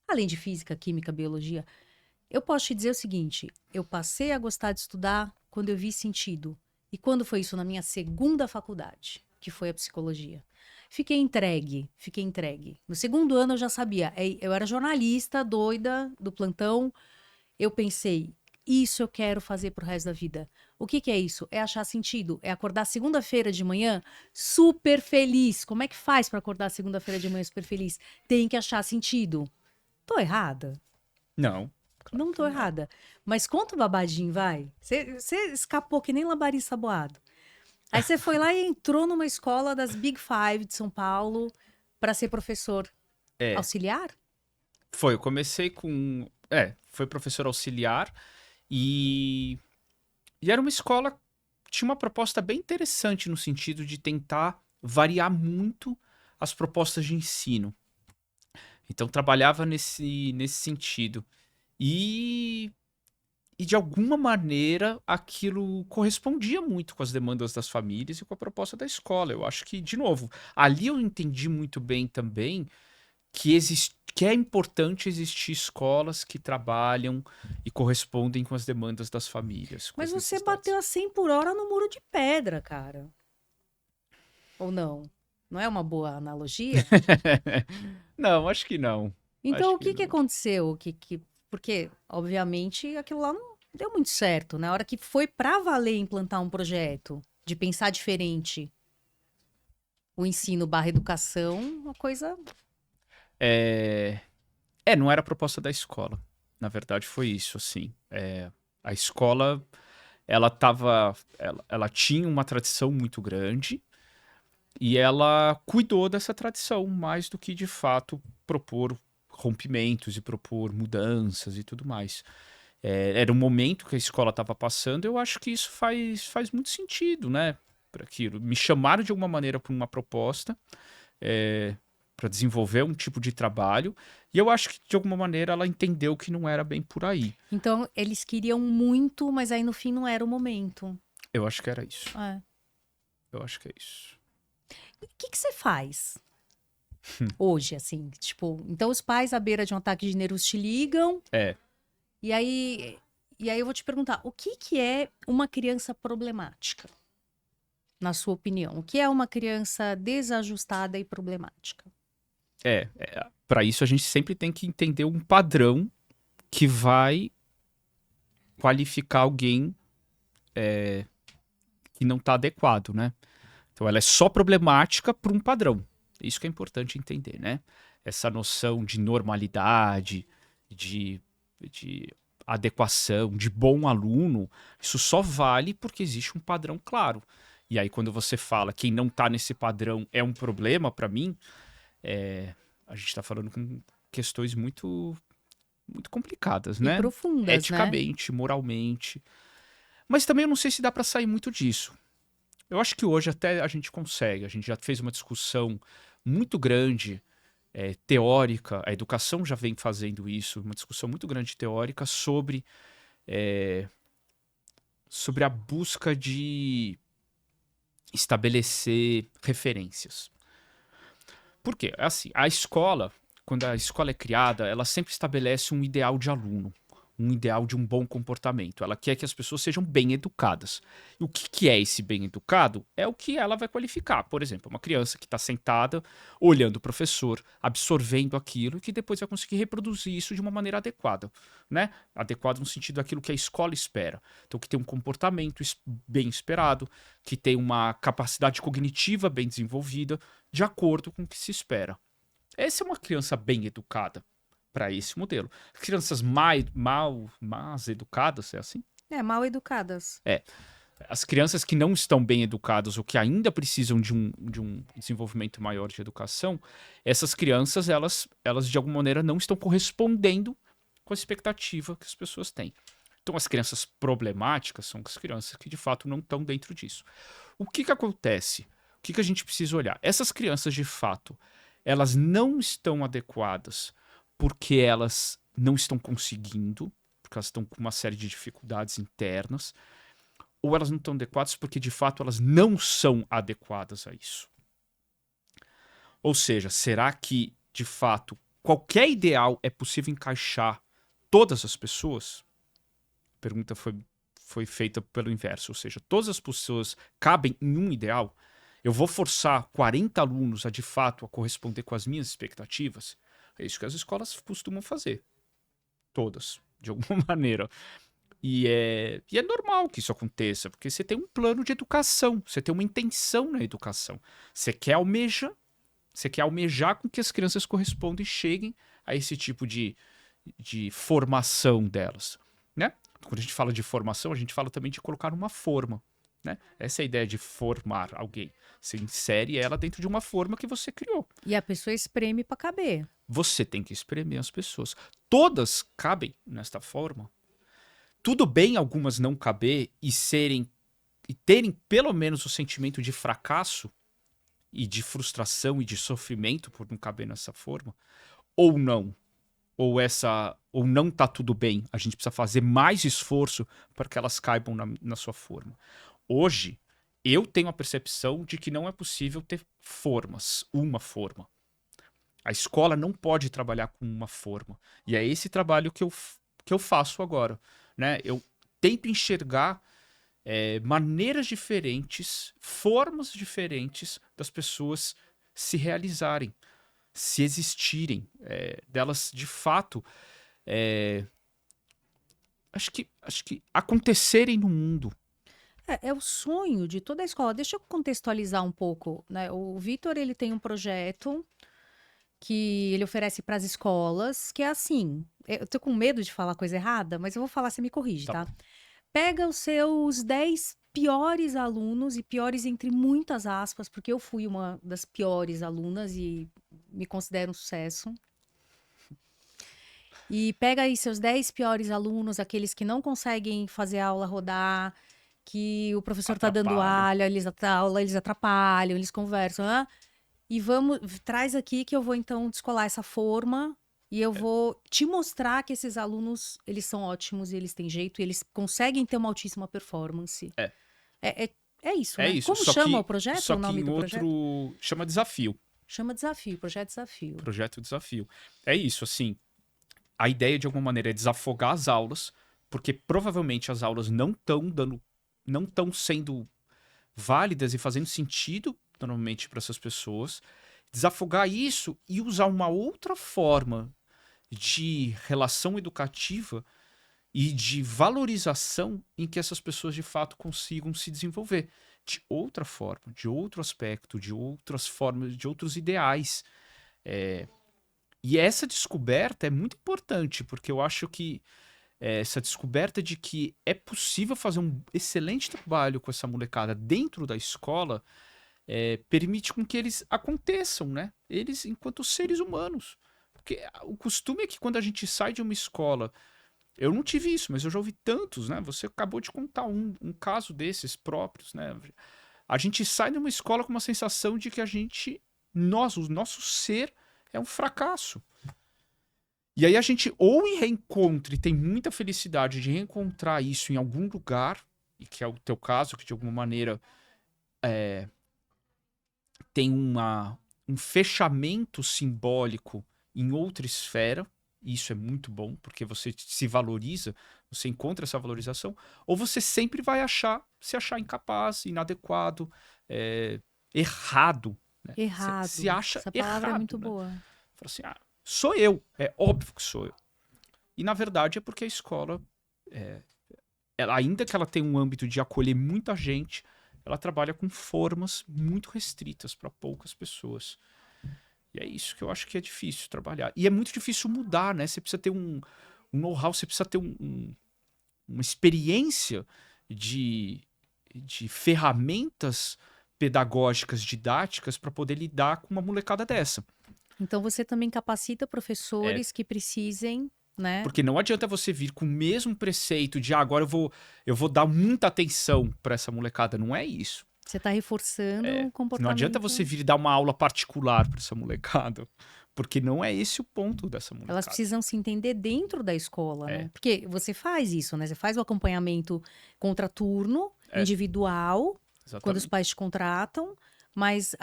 Além de física, química, biologia, eu posso te dizer o seguinte, eu passei a gostar de estudar quando eu vi sentido. E quando foi isso? Na minha segunda faculdade, que foi a psicologia. Fiquei entregue. No segundo ano eu já sabia. Eu era jornalista, doida, do plantão. Eu pensei, isso eu quero fazer pro resto da vida. O que é isso? É achar sentido. É acordar segunda-feira de manhã super feliz. Como é que faz para acordar segunda-feira de manhã super feliz? Tem que achar sentido. Tô errada? Não. Claro não tô errada. Mas conta o babadinho, vai. Você escapou que nem lambari saboado. Aí você foi lá e entrou numa escola das Big Five de São Paulo para ser professor auxiliar? Foi, eu comecei com... foi professor auxiliar e era uma escola que tinha uma proposta bem interessante no sentido de tentar variar muito as propostas de ensino. Então trabalhava nesse sentido. E de alguma maneira aquilo correspondia muito com as demandas das famílias e com a proposta da escola. Eu acho que, de novo, ali eu entendi muito bem também que é importante existir escolas que trabalham e correspondem com as demandas das famílias. Mas você bateu a 100 por hora no muro de pedra, cara. Ou não? Não é uma boa analogia? Não, acho que não. Então, Acho o que não. aconteceu? Porque, obviamente, aquilo lá não deu muito certo. Na hora que foi pra valer implantar um projeto de pensar diferente, o ensino barra educação, uma coisa... Não era a proposta da escola. Na verdade, foi isso, assim. A escola, ela tinha uma tradição muito grande e ela cuidou dessa tradição mais do que, de fato, propor rompimentos e propor mudanças e tudo mais. Era um momento que a escola estava passando, eu acho que isso faz muito sentido, né? Para aquilo. Me chamaram de alguma maneira por uma proposta para desenvolver um tipo de trabalho, e eu acho que de alguma maneira ela entendeu que não era bem por aí. Então, eles queriam muito, mas aí no fim não era o momento. Eu acho que era isso. É. Eu acho que é isso. E o que você faz hoje, assim? Tipo, então os pais à beira de um ataque de nervos te ligam. E aí eu vou te perguntar, o que é uma criança problemática? Na sua opinião, o que é uma criança desajustada e problemática? Para isso a gente sempre tem que entender um padrão que vai qualificar alguém que não está adequado, né? Então ela é só problemática por um padrão. Isso que é importante entender, né? Essa noção de normalidade, de adequação, de bom aluno, isso só vale porque existe um padrão claro. E aí, quando você fala quem não está nesse padrão é um problema para mim, a gente está falando com questões muito complicadas, E né? profundas, né? Eticamente, moralmente. Mas também eu não sei se dá para sair muito disso. Eu acho que hoje até a gente consegue. A gente já fez uma discussão muito grande, teórica. A educação já vem fazendo isso, uma discussão muito grande teórica sobre a busca de estabelecer referências. Por quê? Assim, a escola, quando a escola é criada, ela sempre estabelece um ideal de aluno, um ideal de um bom comportamento. Ela quer que as pessoas sejam bem educadas. E o que é esse bem educado? É o que ela vai qualificar. Por exemplo, uma criança que está sentada, olhando o professor, absorvendo aquilo, e que depois vai conseguir reproduzir isso de uma maneira adequada. Né? Adequado no sentido daquilo que a escola espera. Então, que tem um comportamento bem esperado, que tem uma capacidade cognitiva bem desenvolvida, de acordo com o que se espera. Essa é uma criança bem educada para esse modelo. Crianças más educadas, é assim? Mal educadas. As crianças que não estão bem educadas ou que ainda precisam de um desenvolvimento maior de educação, essas crianças, elas de alguma maneira não estão correspondendo com a expectativa que as pessoas têm. Então, as crianças problemáticas são as crianças que de fato não estão dentro disso. O que acontece? O que a gente precisa olhar? Essas crianças, de fato, elas não estão adequadas porque elas não estão conseguindo, porque elas estão com uma série de dificuldades internas, ou elas não estão adequadas porque, de fato, elas não são adequadas a isso. Ou seja, será que, de fato, qualquer ideal é possível encaixar todas as pessoas? A pergunta foi feita pelo inverso, ou seja, todas as pessoas cabem em um ideal? Eu vou forçar 40 alunos a, de fato, a corresponder com as minhas expectativas? É isso que as escolas costumam fazer. Todas, de alguma maneira. E é normal que isso aconteça, porque você tem um plano de educação, você tem uma intenção na educação. Você quer almejar com que as crianças correspondam e cheguem a esse tipo de formação delas. Né? Quando a gente fala de formação, a gente fala também de colocar uma forma. Né? Essa é a ideia de formar alguém. Você insere ela dentro de uma forma que você criou. E a pessoa espreme para caber. Você tem que espremer as pessoas. Todas cabem nesta forma. Tudo bem algumas não caber e terem pelo menos o sentimento de fracasso e de frustração e de sofrimento por não caber nessa forma, ou não. Ou não tá tudo bem. A gente precisa fazer mais esforço para que elas caibam na sua forma. Hoje, eu tenho a percepção de que não é possível ter formas, uma forma. A escola não pode trabalhar com uma forma. E é esse trabalho que eu faço agora. Né? Eu tento enxergar maneiras diferentes, formas diferentes das pessoas se realizarem, se existirem, delas de fato acho que acontecerem no mundo. É o sonho de toda a escola. Deixa eu contextualizar um pouco, né? O Vitor, ele tem um projeto que ele oferece para as escolas, que é assim, eu tô com medo de falar coisa errada, mas eu vou falar, você me corrige, Tá tá? bom. Pega os seus 10 piores alunos, e piores entre muitas aspas, porque eu fui uma das piores alunas e me considero um sucesso. E pega aí seus 10 piores alunos, aqueles que não conseguem fazer a aula rodar, que o professor tá dando Atrapalham. aula, eles atrapalham, eles conversam, né? E traz aqui que eu vou então descolar essa forma e eu vou te mostrar que esses alunos, eles são ótimos, e eles têm jeito, e eles conseguem ter uma altíssima performance. É, É, é, é isso, é né? isso. Como Só chama o que, projeto, só o que nome em do projeto? outro chama desafio. Chama Desafio, Projeto Desafio. Projeto desafio. É isso, assim. A ideia, de alguma maneira, é desafogar as aulas, porque provavelmente as aulas não estão sendo válidas e fazendo sentido, normalmente, para essas pessoas. Desafogar isso e usar uma outra forma de relação educativa e de valorização em que essas pessoas, de fato, consigam se desenvolver. De outra forma, de outro aspecto, de outras formas, de outros ideais. E essa descoberta é muito importante, porque eu acho que essa descoberta de que é possível fazer um excelente trabalho com essa molecada dentro da escola, permite com que eles aconteçam, né? Eles enquanto seres humanos. Porque o costume é que quando a gente sai de uma escola, eu não tive isso, mas eu já ouvi tantos, né? Você acabou de contar um caso desses próprios, né? A gente sai de uma escola com uma sensação de que o nosso ser é um fracasso. E aí a gente ou reencontra e tem muita felicidade de reencontrar isso em algum lugar, e que é o teu caso, que de alguma maneira tem um fechamento simbólico em outra esfera, e isso é muito bom, porque você se valoriza, você encontra essa valorização, ou você sempre vai se achar incapaz, inadequado, errado, né? Você se Errado. acha Essa palavra é muito errado, né? boa. Fala assim, sou eu, é óbvio que sou eu. E na verdade é porque a escola, ainda que ela tenha um âmbito de acolher muita gente, ela trabalha com formas muito restritas para poucas pessoas. E é isso que eu acho que é difícil trabalhar. E é muito difícil mudar, né? Você precisa ter um know-how, você precisa ter uma experiência de ferramentas pedagógicas, didáticas, para poder lidar com uma molecada dessa. Então você também capacita É, professores que precisem, né? porque não adianta você vir com o mesmo preceito de agora eu vou dar muita atenção para essa molecada. Não é isso. Você está reforçando o Não adianta comportamento. você vir e dar uma aula particular para essa molecada. Porque não é esse o ponto dessa molecada. Elas precisam se entender dentro da escola, É. né? Porque você faz isso, né? Você faz o acompanhamento contraturno, individual, quando os Exatamente. pais te contratam, mas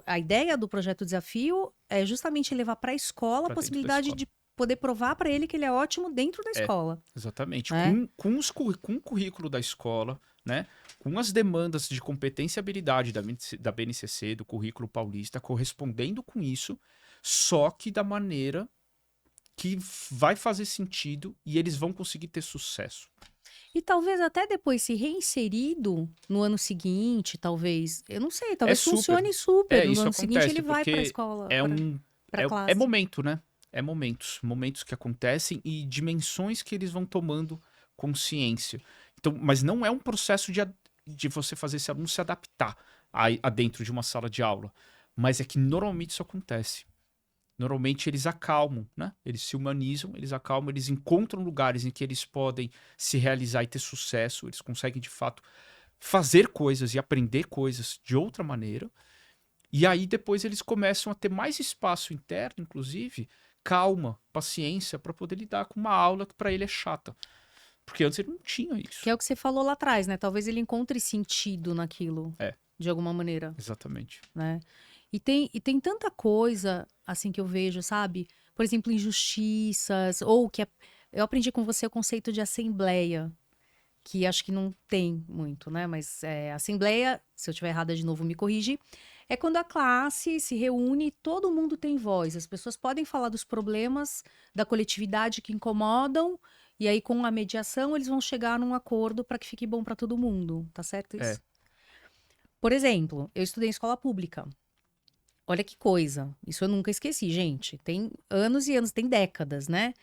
a ideia do projeto Desafio é justamente levar para a escola a Pra dentro da possibilidade escola. de poder provar para ele que ele é ótimo dentro da escola. Exatamente. Né? Com o currículo da escola, né? Com as demandas de competência e habilidade da BNCC, do currículo paulista, correspondendo com isso, só que da maneira que vai fazer sentido e eles vão conseguir ter sucesso. E talvez até depois se reinserido no ano seguinte, talvez. Eu não sei, talvez funcione super. No Isso ano seguinte acontece, ele vai para a porque escola, é para a classe. momento, né? É momentos que acontecem e dimensões que eles vão tomando consciência. Então, mas não é um processo de você fazer esse aluno se adaptar a dentro de uma sala de aula. Mas é que normalmente isso acontece. Normalmente eles acalmam, né? Eles se humanizam, eles acalmam, eles encontram lugares em que eles podem se realizar e ter sucesso, eles conseguem de fato fazer coisas e aprender coisas de outra maneira. E aí depois eles começam a ter mais espaço interno, inclusive, calma, paciência para poder lidar com uma aula que para ele é chata. Porque antes ele não tinha isso. Que é o que você falou lá atrás, né? Talvez ele encontre sentido naquilo, de alguma maneira. Exatamente. Né? E tem tanta coisa, assim, que eu vejo, sabe? Por exemplo, injustiças, ou eu aprendi com você o conceito de assembleia, que acho que não tem muito, né? Mas assembleia, se eu estiver errada de novo, me corrige, é quando a classe se reúne e todo mundo tem voz. As pessoas podem falar dos problemas da coletividade que incomodam, e aí com a mediação eles vão chegar num acordo para que fique bom para todo mundo, tá certo isso? Por exemplo, eu estudei em escola pública. Olha que coisa, isso eu nunca esqueci, gente. Tem anos e anos, tem décadas, né?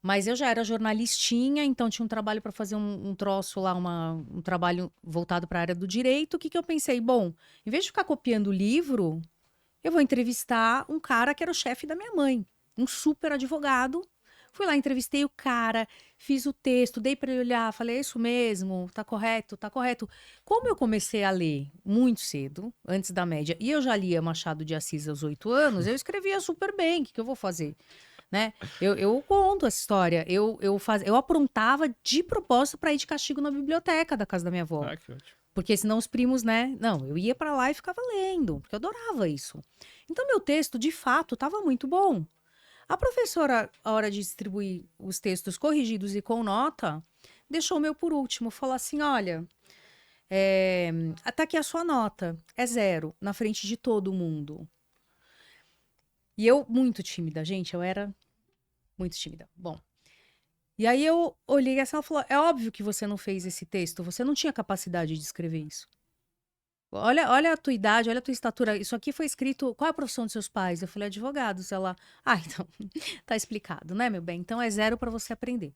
Mas eu já era jornalistinha, então tinha um trabalho para fazer um troço lá, um trabalho voltado para a área do direito. O que eu pensei? Bom, em vez de ficar copiando o livro, eu vou entrevistar um cara que era o chefe da minha mãe, um super advogado. Fui lá, entrevistei o cara, fiz o texto, dei para ele olhar, falei, é isso mesmo, tá correto, tá correto. Como eu comecei a ler muito cedo, antes da média, e eu já lia Machado de Assis aos 8 anos, eu escrevia super bem, o que eu vou fazer? Né? Eu conto essa história, eu aprontava de propósito para ir de castigo na biblioteca da casa da minha avó. Que ótimo. Porque senão os primos, né? Não, eu ia para lá e ficava lendo, porque eu adorava isso. Então, meu texto, de fato, estava muito bom. A professora, a hora de distribuir os textos corrigidos e com nota, deixou o meu por último. Falou assim: olha, tá aqui a sua nota. É 0, na frente de todo mundo. E eu, muito tímida, gente, eu era muito tímida. Bom. E aí eu olhei assim, ela falou: é óbvio que você não fez esse texto, você não tinha capacidade de escrever isso. Olha a tua idade, olha a tua estatura. Isso aqui foi escrito. Qual é a profissão dos seus pais? Eu falei, advogados. Ela, então, tá explicado, né, meu bem? Então é 0 para você aprender.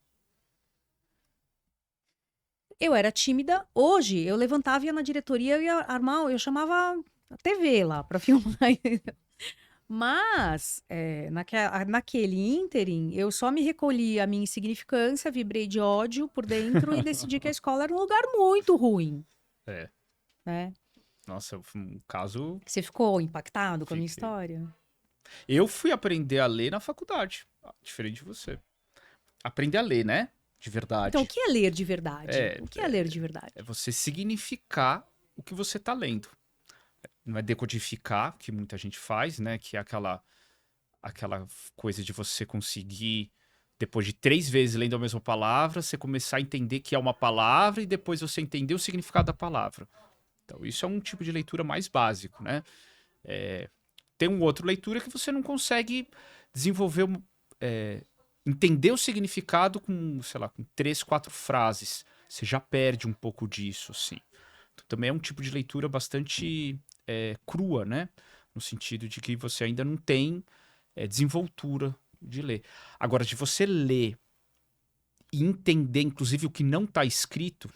Eu era tímida. Hoje, eu levantava, ia na diretoria, eu ia armar, eu chamava a TV lá para filmar. Mas, naquele ínterim, eu só me recolhi a minha insignificância, vibrei de ódio por dentro e decidi que a escola era um lugar muito ruim, É. né? Nossa, foi um caso. Você ficou impactado com a minha Fiquei. história? Eu fui aprender a ler na faculdade, diferente de você. Aprender a ler, né? De Então, o verdade. que é ler de verdade? É, O que é ler de verdade? é você significar o que você tá lendo. Não é decodificar, que muita gente faz, né? Que é aquela coisa de você conseguir, depois de 3 vezes lendo a mesma palavra, você começar a entender que é uma palavra e depois você entender o significado da palavra. Então, isso é um tipo de leitura mais básico, né? Tem um outro leitura que você não consegue desenvolver, entender o significado com, sei lá, com 3, 4 frases. Você já perde um pouco disso, assim. Então, também é um tipo de leitura bastante crua, né? No sentido de que você ainda não tem desenvoltura de ler. Agora, de você ler e entender, inclusive, o que não está escrito,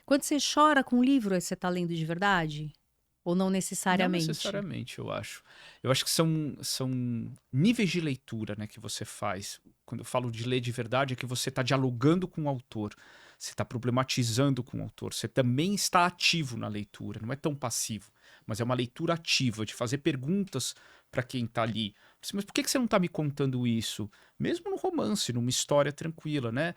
Quando você chora com um livro, você está lendo de verdade? Ou não não necessariamente? necessariamente, eu acho. Eu acho que são níveis de leitura, né, que você faz. Quando eu falo de ler de verdade, é que você está dialogando com o autor, você está problematizando com o autor, você também está ativo na leitura, não é tão passivo, mas é uma leitura ativa, de fazer perguntas para quem está ali. Mas por que você não está me contando isso? Mesmo no romance, numa história tranquila, né?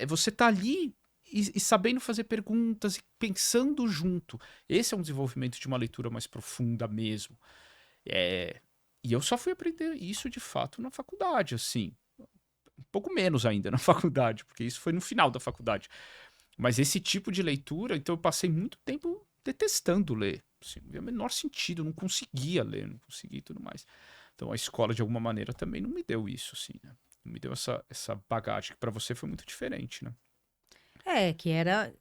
Você tá ali e sabendo fazer perguntas e pensando junto. Esse é um desenvolvimento de uma leitura mais profunda mesmo. É, e eu só fui aprender isso de fato na faculdade, assim. Um pouco menos ainda na faculdade, porque isso foi no final da faculdade. Mas esse tipo de leitura, então eu passei muito tempo detestando ler. Assim, não havia o menor sentido, eu não conseguia ler, não conseguia e tudo mais. Então a escola, de alguma maneira, também não me deu isso, assim, né? Não me deu essa bagagem, que para você foi muito diferente, né? É, que era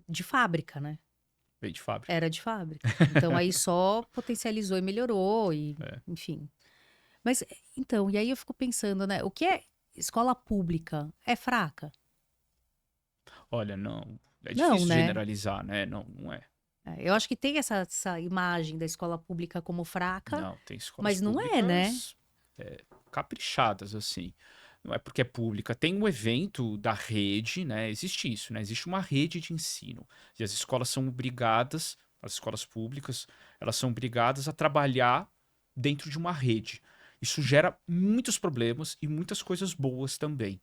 de fábrica, né? Veio de fábrica. Era de fábrica. Então aí só potencializou e melhorou, e É. enfim. Mas então, e aí eu fico pensando, né? O que é escola pública? É fraca? Olha, não. É Não, difícil né? generalizar, né? Não, não é. Eu acho que tem essa imagem da escola pública como fraca, Não, tem escolas mas não é, né? públicas caprichadas, assim. Não é porque é pública. Tem um evento da rede, né? Existe isso, né? Existe uma rede de ensino. E as escolas são obrigadas, as escolas públicas, elas são obrigadas a trabalhar dentro de uma rede. Isso gera muitos problemas e muitas coisas boas também.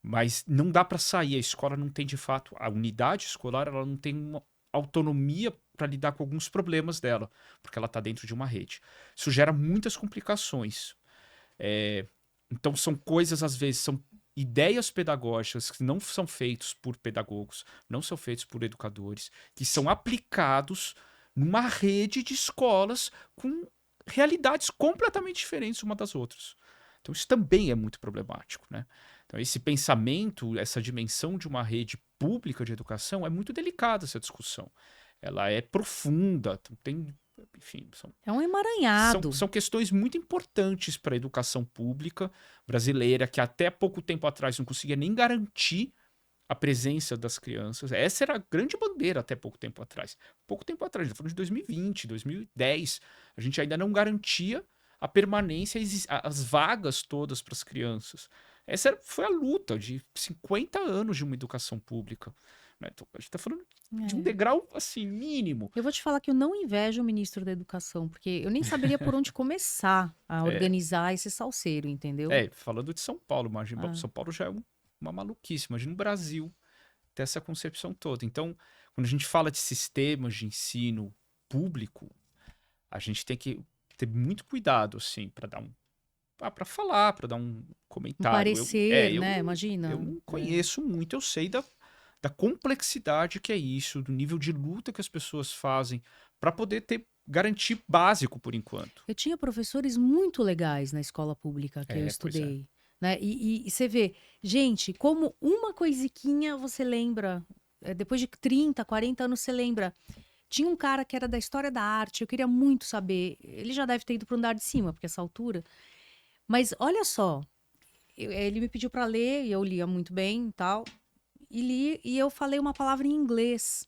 Mas não dá para sair. A escola não tem, de fato, a unidade escolar, ela não tem uma autonomia para lidar com alguns problemas dela, porque ela está dentro de uma rede. Isso gera muitas complicações. Então, são coisas, às vezes, são ideias pedagógicas que não são feitos por pedagogos, não são feitos por educadores, que são aplicados numa rede de escolas com realidades completamente diferentes uma das outras. Então, isso também é muito problemático, né? Então, esse pensamento, essa dimensão de uma rede pública de educação é muito delicada, essa discussão. Ela é profunda, tem, enfim, É um são, emaranhado. são questões muito importantes para a educação pública brasileira, que até pouco tempo atrás não conseguia nem garantir a presença das crianças. Essa era a grande bandeira até pouco tempo atrás. Pouco tempo atrás, falando de 2020, 2010, a gente ainda não garantia a permanência, as vagas todas para as crianças. Foi a luta de 50 anos de uma educação pública. Né? Então, a gente está falando de um É. degrau assim mínimo. Eu vou te falar que eu não invejo o ministro da Educação, porque eu nem saberia por onde começar a É, organizar esse salseiro, entendeu? falando de São Paulo, imagina. Bom, Ah, São Paulo já é uma maluquice. Imagina o Brasil ter essa concepção toda. Então, quando a gente fala de sistemas de ensino público, a gente tem que ter muito cuidado, assim, para dar para falar, para dar um um comentário. parecer, Eu né? eu Imagina. não É. conheço muito, eu sei da complexidade que é isso, do nível de luta que as pessoas fazem para poder garantir básico por enquanto. Eu tinha professores muito legais na escola pública que eu Pois é. estudei, né? E você vê, gente, como uma coisiquinha você lembra, depois de 30, 40 anos você lembra. Tinha um cara que era da história da arte, eu queria muito saber. Ele já deve ter ido para o andar de cima, porque essa altura. Mas olha só, ele me pediu para ler e eu lia muito bem e tal. e li, e eu falei uma palavra em inglês.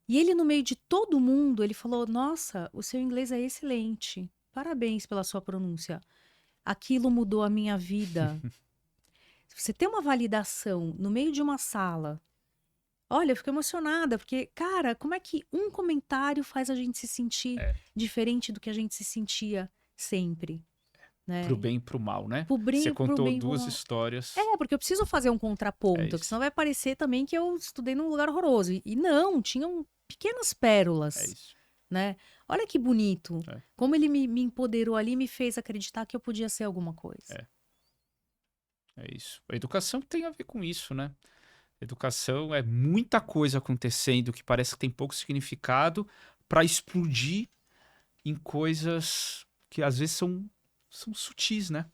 E ele, no meio de todo mundo, ele falou: Nossa, o seu inglês é excelente. Parabéns pela sua pronúncia. Aquilo mudou a minha vida. Você ter uma validação no meio de uma sala. Olha, eu fico emocionada, porque, cara, como é que um comentário faz a gente se sentir É, diferente do que a gente se sentia sempre, pro né? bem e pro mal, né? Você Pro contou bem, pro duas mal. histórias. É, porque eu preciso fazer um É contraponto, porque isso. senão vai parecer também que eu estudei num lugar horroroso. E não, tinham pequenas É pérolas, isso. né? Olha que bonito. É, Como ele me empoderou ali, me fez acreditar que eu podia ser alguma coisa. é, é isso. A educação tem a ver com isso, né? Educação é muita coisa acontecendo que parece que tem pouco significado para explodir em coisas que às vezes são sutis, né?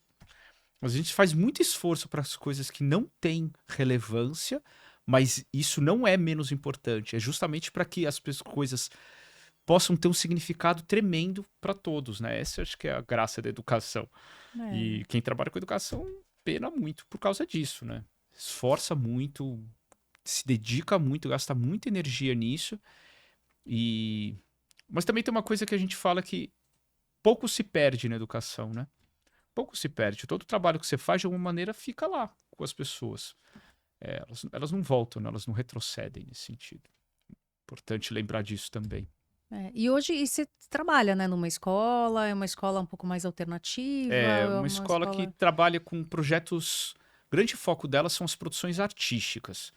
A gente faz muito esforço para as coisas que não têm relevância, mas isso não é menos importante. É justamente para que coisas possam ter um significado tremendo para todos, né? Essa acho que é a graça da educação. É. E quem trabalha com educação pena muito por causa disso, né? Esforça muito, se dedica muito, gasta muita energia nisso. E mas também tem uma coisa que a gente fala que pouco se perde na educação, né? Pouco se perde. Todo o trabalho que você faz, de alguma maneira, fica lá com as pessoas. É, elas não voltam, né? Elas não retrocedem nesse sentido. Importante lembrar disso também. E hoje e você trabalha, né, numa escola, é uma escola um pouco mais alternativa, É é uma uma escola que escola. trabalha com projetos. O grande foco dela são as produções artísticas.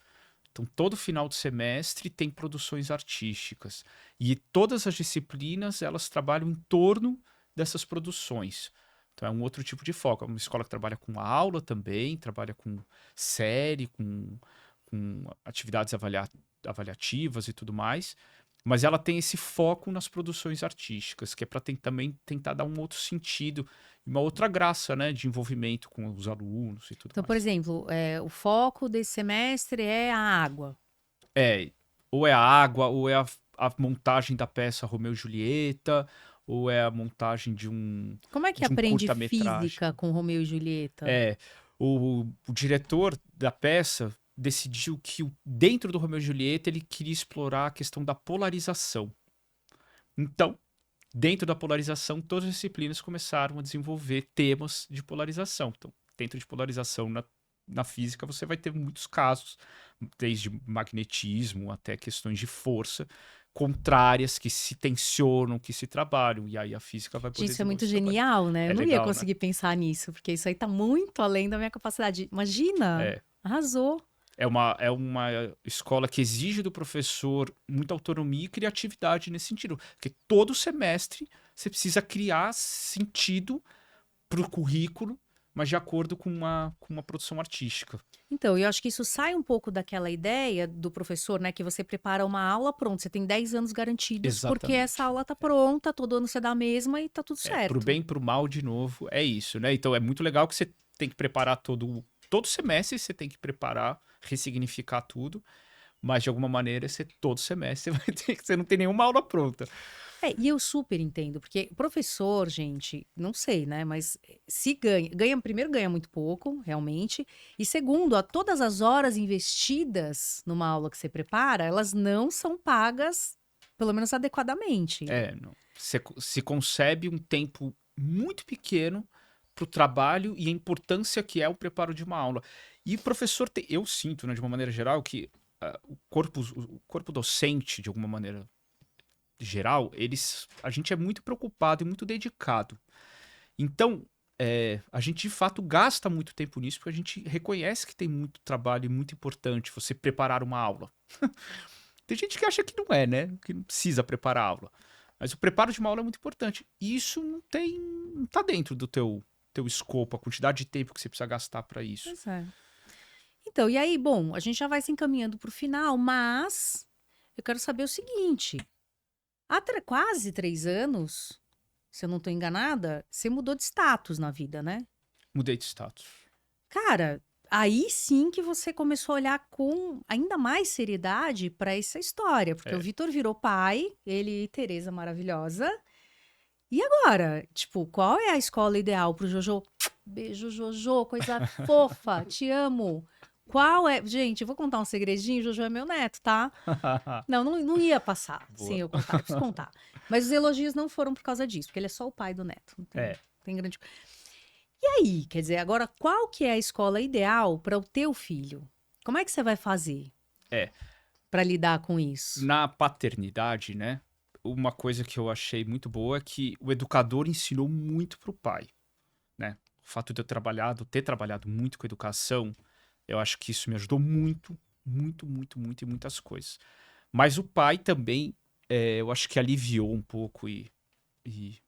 Então, todo final de semestre tem produções artísticas. E todas as disciplinas, elas trabalham em torno dessas produções. Então, é um outro tipo de foco. É uma escola que trabalha com aula também, trabalha com série, com atividades avaliativas e tudo mais. Mas ela tem esse foco nas produções artísticas, que é para também tentar dar um outro sentido, uma outra graça, né, de envolvimento com os alunos e tudo Então, por mais. exemplo, o foco desse semestre é a água. É, ou é a água, ou é a montagem da peça Romeu e Julieta, ou é a montagem Como é que de um aprende curta-metragem. física com Romeu e Julieta? É, o diretor da peça decidiu que dentro do Romeu e Julieta ele queria explorar a questão da polarização. Então, dentro da polarização, todas as disciplinas começaram a desenvolver temas de polarização. Então, dentro de polarização na física, você vai ter muitos casos, desde magnetismo até questões de força, contrárias que se tensionam, que se trabalham. E aí a física vai Gente, poder isso é desenvolver muito esse trabalho. genial, né? É Eu não ia legal, né? conseguir pensar nisso, porque isso aí tá muito além da minha capacidade. Imagina! É. Arrasou. É uma escola que exige do professor muita autonomia e criatividade nesse sentido. Porque todo semestre você precisa criar sentido para o currículo, mas de acordo com uma produção artística. Então, eu acho que isso sai um pouco daquela ideia do professor, né? Que você prepara uma aula, pronto, você tem 10 anos garantidos, porque essa Exatamente. aula tá pronta, todo ano você dá a mesma e tá tudo Pro certo. bem e pro mal, de novo, é isso, né? Então é muito legal que você tem que preparar todo semestre, você tem que preparar, ressignificar tudo, mas de alguma maneira todo semestre você não tem nenhuma aula pronta. E eu super entendo, porque professor, gente, não sei, né? Mas se primeiro ganha muito pouco, realmente, e segundo, todas as horas investidas numa aula que você prepara, elas não são pagas, pelo menos adequadamente. Não. Você se concebe um tempo muito pequeno para o trabalho e a importância que é o preparo de uma aula. E o professor, eu sinto, né, de uma maneira geral, que o corpo docente, de alguma maneira geral, a gente é muito preocupado e muito dedicado. Então, a gente de fato gasta muito tempo nisso, porque a gente reconhece que tem muito trabalho e muito importante você preparar uma aula. Tem gente que acha que não é, né? Que não precisa preparar a aula. Mas o preparo de uma aula é muito importante. E isso não tá dentro do teu escopo, a quantidade de tempo que você precisa gastar para isso. Pois é. Então, e aí, bom, a gente já vai se encaminhando para o final, mas eu quero saber o seguinte: há quase 3 anos, se eu não estou enganada, você mudou de status na vida, né? Mudei de status. Cara, aí sim que você começou a olhar com ainda mais seriedade para essa história, porque o É. Vitor virou pai, ele e Tereza maravilhosa. E agora? Tipo, qual é a escola ideal pro Jojo? Beijo, Jojo, coisa fofa, te amo. Qual é. Gente, eu vou contar um segredinho, Jojo é meu neto, tá? Não ia passar sem Boa. eu contar, eu preciso contar. Mas os elogios não foram por causa disso, porque ele é só o pai do neto. Não tem, É, tem grande. E aí, quer dizer, agora qual que é a escola ideal para o teu filho? Como é que você vai fazer é. para lidar com isso? Na paternidade, né? Uma coisa que eu achei muito boa é que o educador ensinou muito pro pai, né? O fato de ter trabalhado muito com educação, eu acho que isso me ajudou muito, muito, muito, muito em muitas coisas. Mas o pai também, eu acho que aliviou um pouco e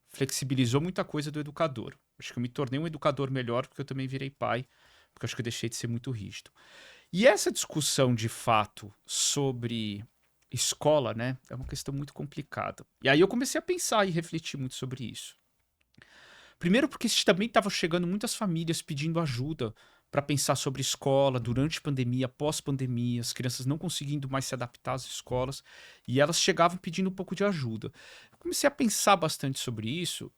flexibilizou muita coisa do educador. Acho que eu me tornei um educador melhor porque eu também virei pai, porque eu acho que eu deixei de ser muito rígido. E essa discussão, de fato, sobre escola, né, é uma questão muito complicada. E aí eu comecei a pensar e refletir muito sobre isso. Primeiro porque também estavam chegando muitas famílias pedindo ajuda para pensar sobre escola durante pandemia, pós-pandemia, as crianças não conseguindo mais se adaptar às escolas, e elas chegavam pedindo um pouco de ajuda. Eu comecei a pensar bastante sobre isso.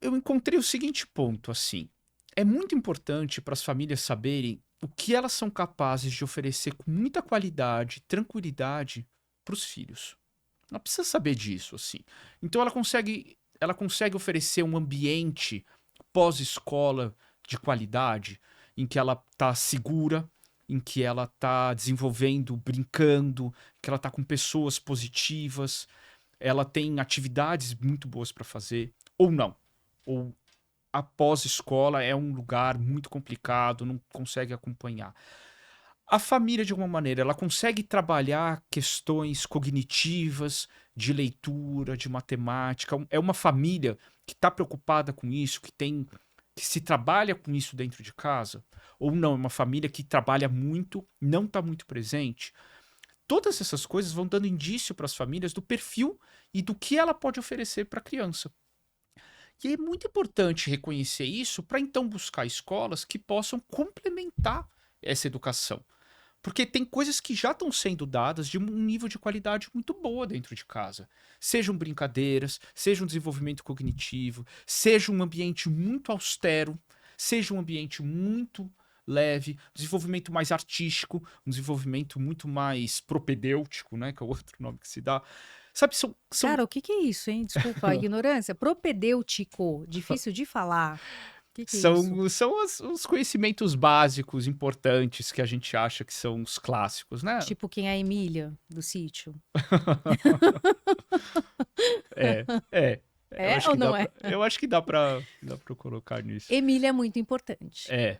Eu encontrei o seguinte ponto, assim. É muito importante para as famílias saberem o que elas são capazes de oferecer com muita qualidade, tranquilidade para os filhos. Ela precisa saber disso, assim. Então ela consegue oferecer um ambiente pós-escola de qualidade, em que ela tá segura, em que ela tá desenvolvendo, brincando, que ela tá com pessoas positivas, ela tem atividades muito boas para fazer, ou não. Ou após escola é um lugar muito complicado, não consegue acompanhar. A família, de alguma maneira, ela consegue trabalhar questões cognitivas, de leitura, de matemática. É uma família que está preocupada com isso, que se trabalha com isso dentro de casa, ou não, é uma família que trabalha muito, não está muito presente. Todas essas coisas vão dando indício para as famílias do perfil e do que ela pode oferecer para a criança. E é muito importante reconhecer isso para então buscar escolas que possam complementar essa educação. Porque tem coisas que já estão sendo dadas de um nível de qualidade muito boa dentro de casa. Sejam brincadeiras, seja um desenvolvimento cognitivo, seja um ambiente muito austero, seja um ambiente muito leve, desenvolvimento mais artístico, um desenvolvimento muito mais propedêutico, né, que é o outro nome que se dá. Sabe, são Cara, o que que é isso, hein? Desculpa a ignorância. Propedêutico, difícil de falar. O que que é isso? são os conhecimentos básicos importantes que a gente acha que são os clássicos, né? Tipo quem é a Emília do sítio. É, é. Eu É acho ou que dá não pra, é? eu acho que dá pra colocar nisso. Emília é muito importante. É.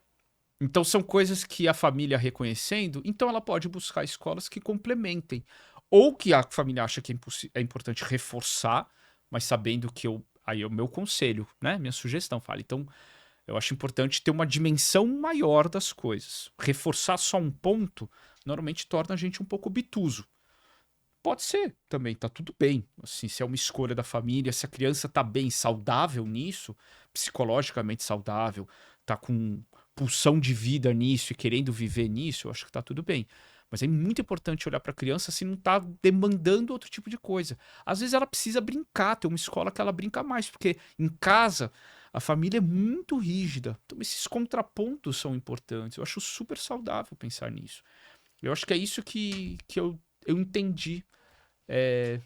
Então são coisas que a família reconhecendo, então ela pode buscar escolas que complementem. Ou que a família acha que é importante reforçar, mas sabendo que aí é o meu conselho, né? Minha sugestão, fala. Então, eu acho importante ter uma dimensão maior das coisas. Reforçar só um ponto normalmente torna a gente um pouco obtuso. Pode ser também, tá tudo bem. Assim, se é uma escolha da família, se a criança tá bem, saudável nisso, psicologicamente saudável, tá com pulsão de vida nisso e querendo viver nisso, eu acho que tá tudo bem. Mas é muito importante olhar para a criança se não tá demandando outro tipo de coisa. Às vezes ela precisa brincar, ter uma escola que ela brinca mais, porque em casa a família é muito rígida. Então esses contrapontos são importantes. Eu acho super saudável pensar nisso. Eu acho que é isso que eu entendi, é,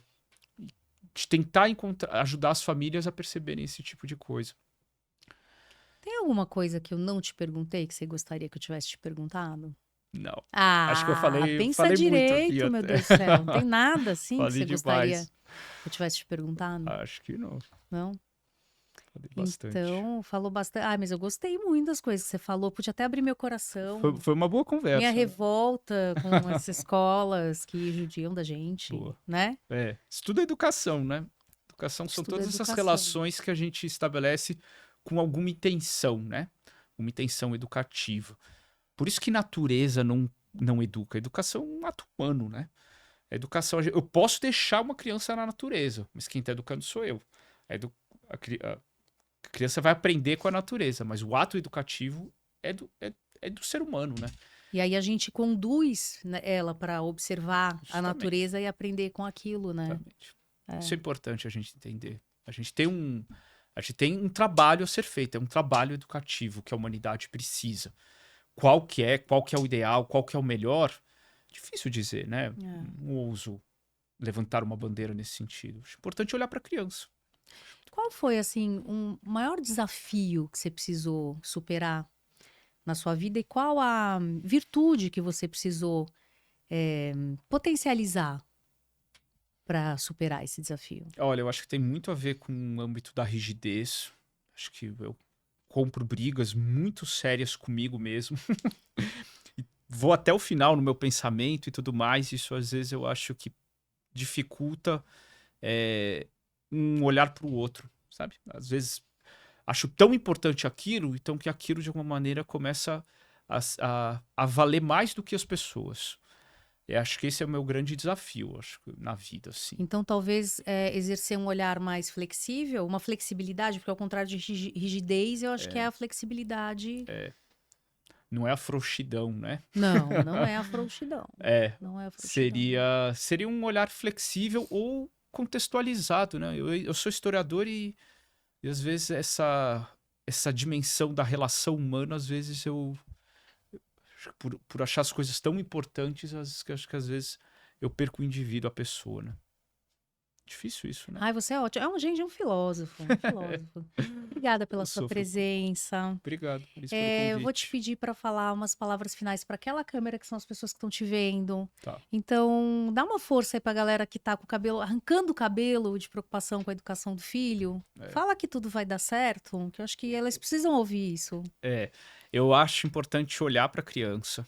de tentar ajudar as famílias a perceberem esse tipo de coisa. Tem alguma coisa que eu não te perguntei que você gostaria que eu tivesse te perguntado? Não. Acho que eu Ah, falei, pensa falei muito aqui direito, meu até. Deus do céu. Não tem nada assim que Falei você gostaria demais. que eu tivesse te perguntado? Acho que não. Não? Falei bastante. Então, falou bastante. Ah, mas eu gostei muito das coisas que você falou. Podia até abrir meu Foi, coração. foi uma boa Minha conversa, né? revolta com essas escolas que judiam da gente, Boa. né? Estudo é educação, né? Educação são Estuda todas essas educação. relações que a gente estabelece com alguma intenção, né? Uma intenção educativa. Por isso que natureza não educa. Educação é um ato humano, né? A educação, eu posso deixar uma criança na natureza, mas quem está educando sou eu. A, edu- a criança vai aprender com a natureza, mas o ato educativo é do ser humano, né? E aí a gente conduz, né, ela para observar a Justamente, natureza e aprender com aquilo, né? justamente. É. Isso é importante a gente entender. A gente tem um trabalho a ser feito, é um trabalho educativo que a humanidade precisa. qual que é o ideal, qual que é o melhor, difícil dizer, né? É. Não ouso levantar uma bandeira nesse sentido. Acho importante olhar para a criança. Qual foi, assim, um maior desafio que você precisou superar na sua vida e qual a virtude que você precisou potencializar para superar esse desafio? Olha, eu acho que tem muito a ver com o âmbito da rigidez. Acho que eu compro brigas muito sérias comigo mesmo. E vou até o final no meu pensamento e tudo mais. Isso às vezes eu acho que dificulta um olhar para o outro, sabe? Às vezes acho tão importante aquilo, então que aquilo de alguma maneira começa a valer mais do que as pessoas. Eu acho que esse é o meu grande desafio, acho, na vida, assim. Então, talvez exercer um olhar mais flexível, uma flexibilidade, porque ao contrário de rigidez, eu acho que é a flexibilidade. Não é a frouxidão, né? Não, não é a frouxidão. É, Não é a frouxidão. seria um olhar flexível ou contextualizado, né? Eu sou historiador e às vezes essa dimensão da relação humana, às vezes acho que por achar as coisas tão importantes, acho que às vezes eu perco o indivíduo, a pessoa, né? Difícil isso, né? Ai, você é ótimo. É um gente, um filósofo, um filósofo. Obrigada pela Eu sua sofro. presença. Obrigado, Alice, pelo Eu vou te convite. pedir para falar umas palavras finais para aquela câmera que são as pessoas que estão te vendo. Tá. Então, dá uma força aí para a galera que tá com o cabelo, arrancando o cabelo de preocupação com a educação do filho. É. Fala que tudo vai dar certo, que eu acho que elas precisam ouvir isso. Eu acho importante olhar para a criança.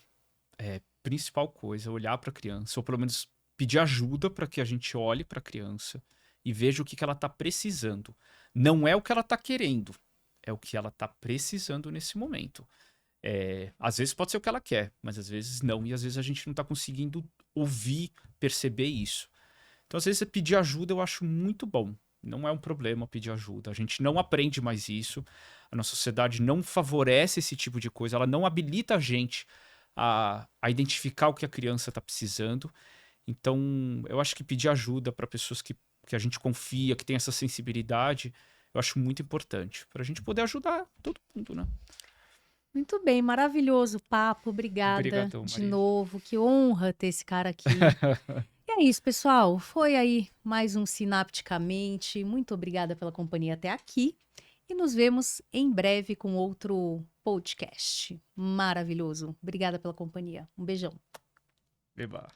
Principal coisa, olhar para a criança, ou pelo menos pedir ajuda para que a gente olhe para a criança e veja o que ela está precisando. Não é o que ela está querendo, é o que ela está precisando nesse momento. Às vezes pode ser o que ela quer, mas às vezes não, e às vezes a gente não está conseguindo ouvir, perceber isso. Então, às vezes, pedir ajuda eu acho muito bom. Não é um problema pedir ajuda. A gente não aprende mais isso. A nossa sociedade não favorece esse tipo de coisa. Ela não habilita a gente a identificar o que a criança está precisando. Então, eu acho que pedir ajuda para pessoas que a gente confia, que tem essa sensibilidade, eu acho muito importante. Para a gente poder ajudar todo mundo, né? Muito bem, maravilhoso papo. Obrigada Obrigadão, de Maria. novo. Que honra ter esse cara aqui. E é isso, pessoal. Foi aí mais um Sinapticamente. Muito obrigada pela companhia até aqui. E nos vemos em breve com outro podcast maravilhoso. Obrigada pela companhia. Um beijão. Eba.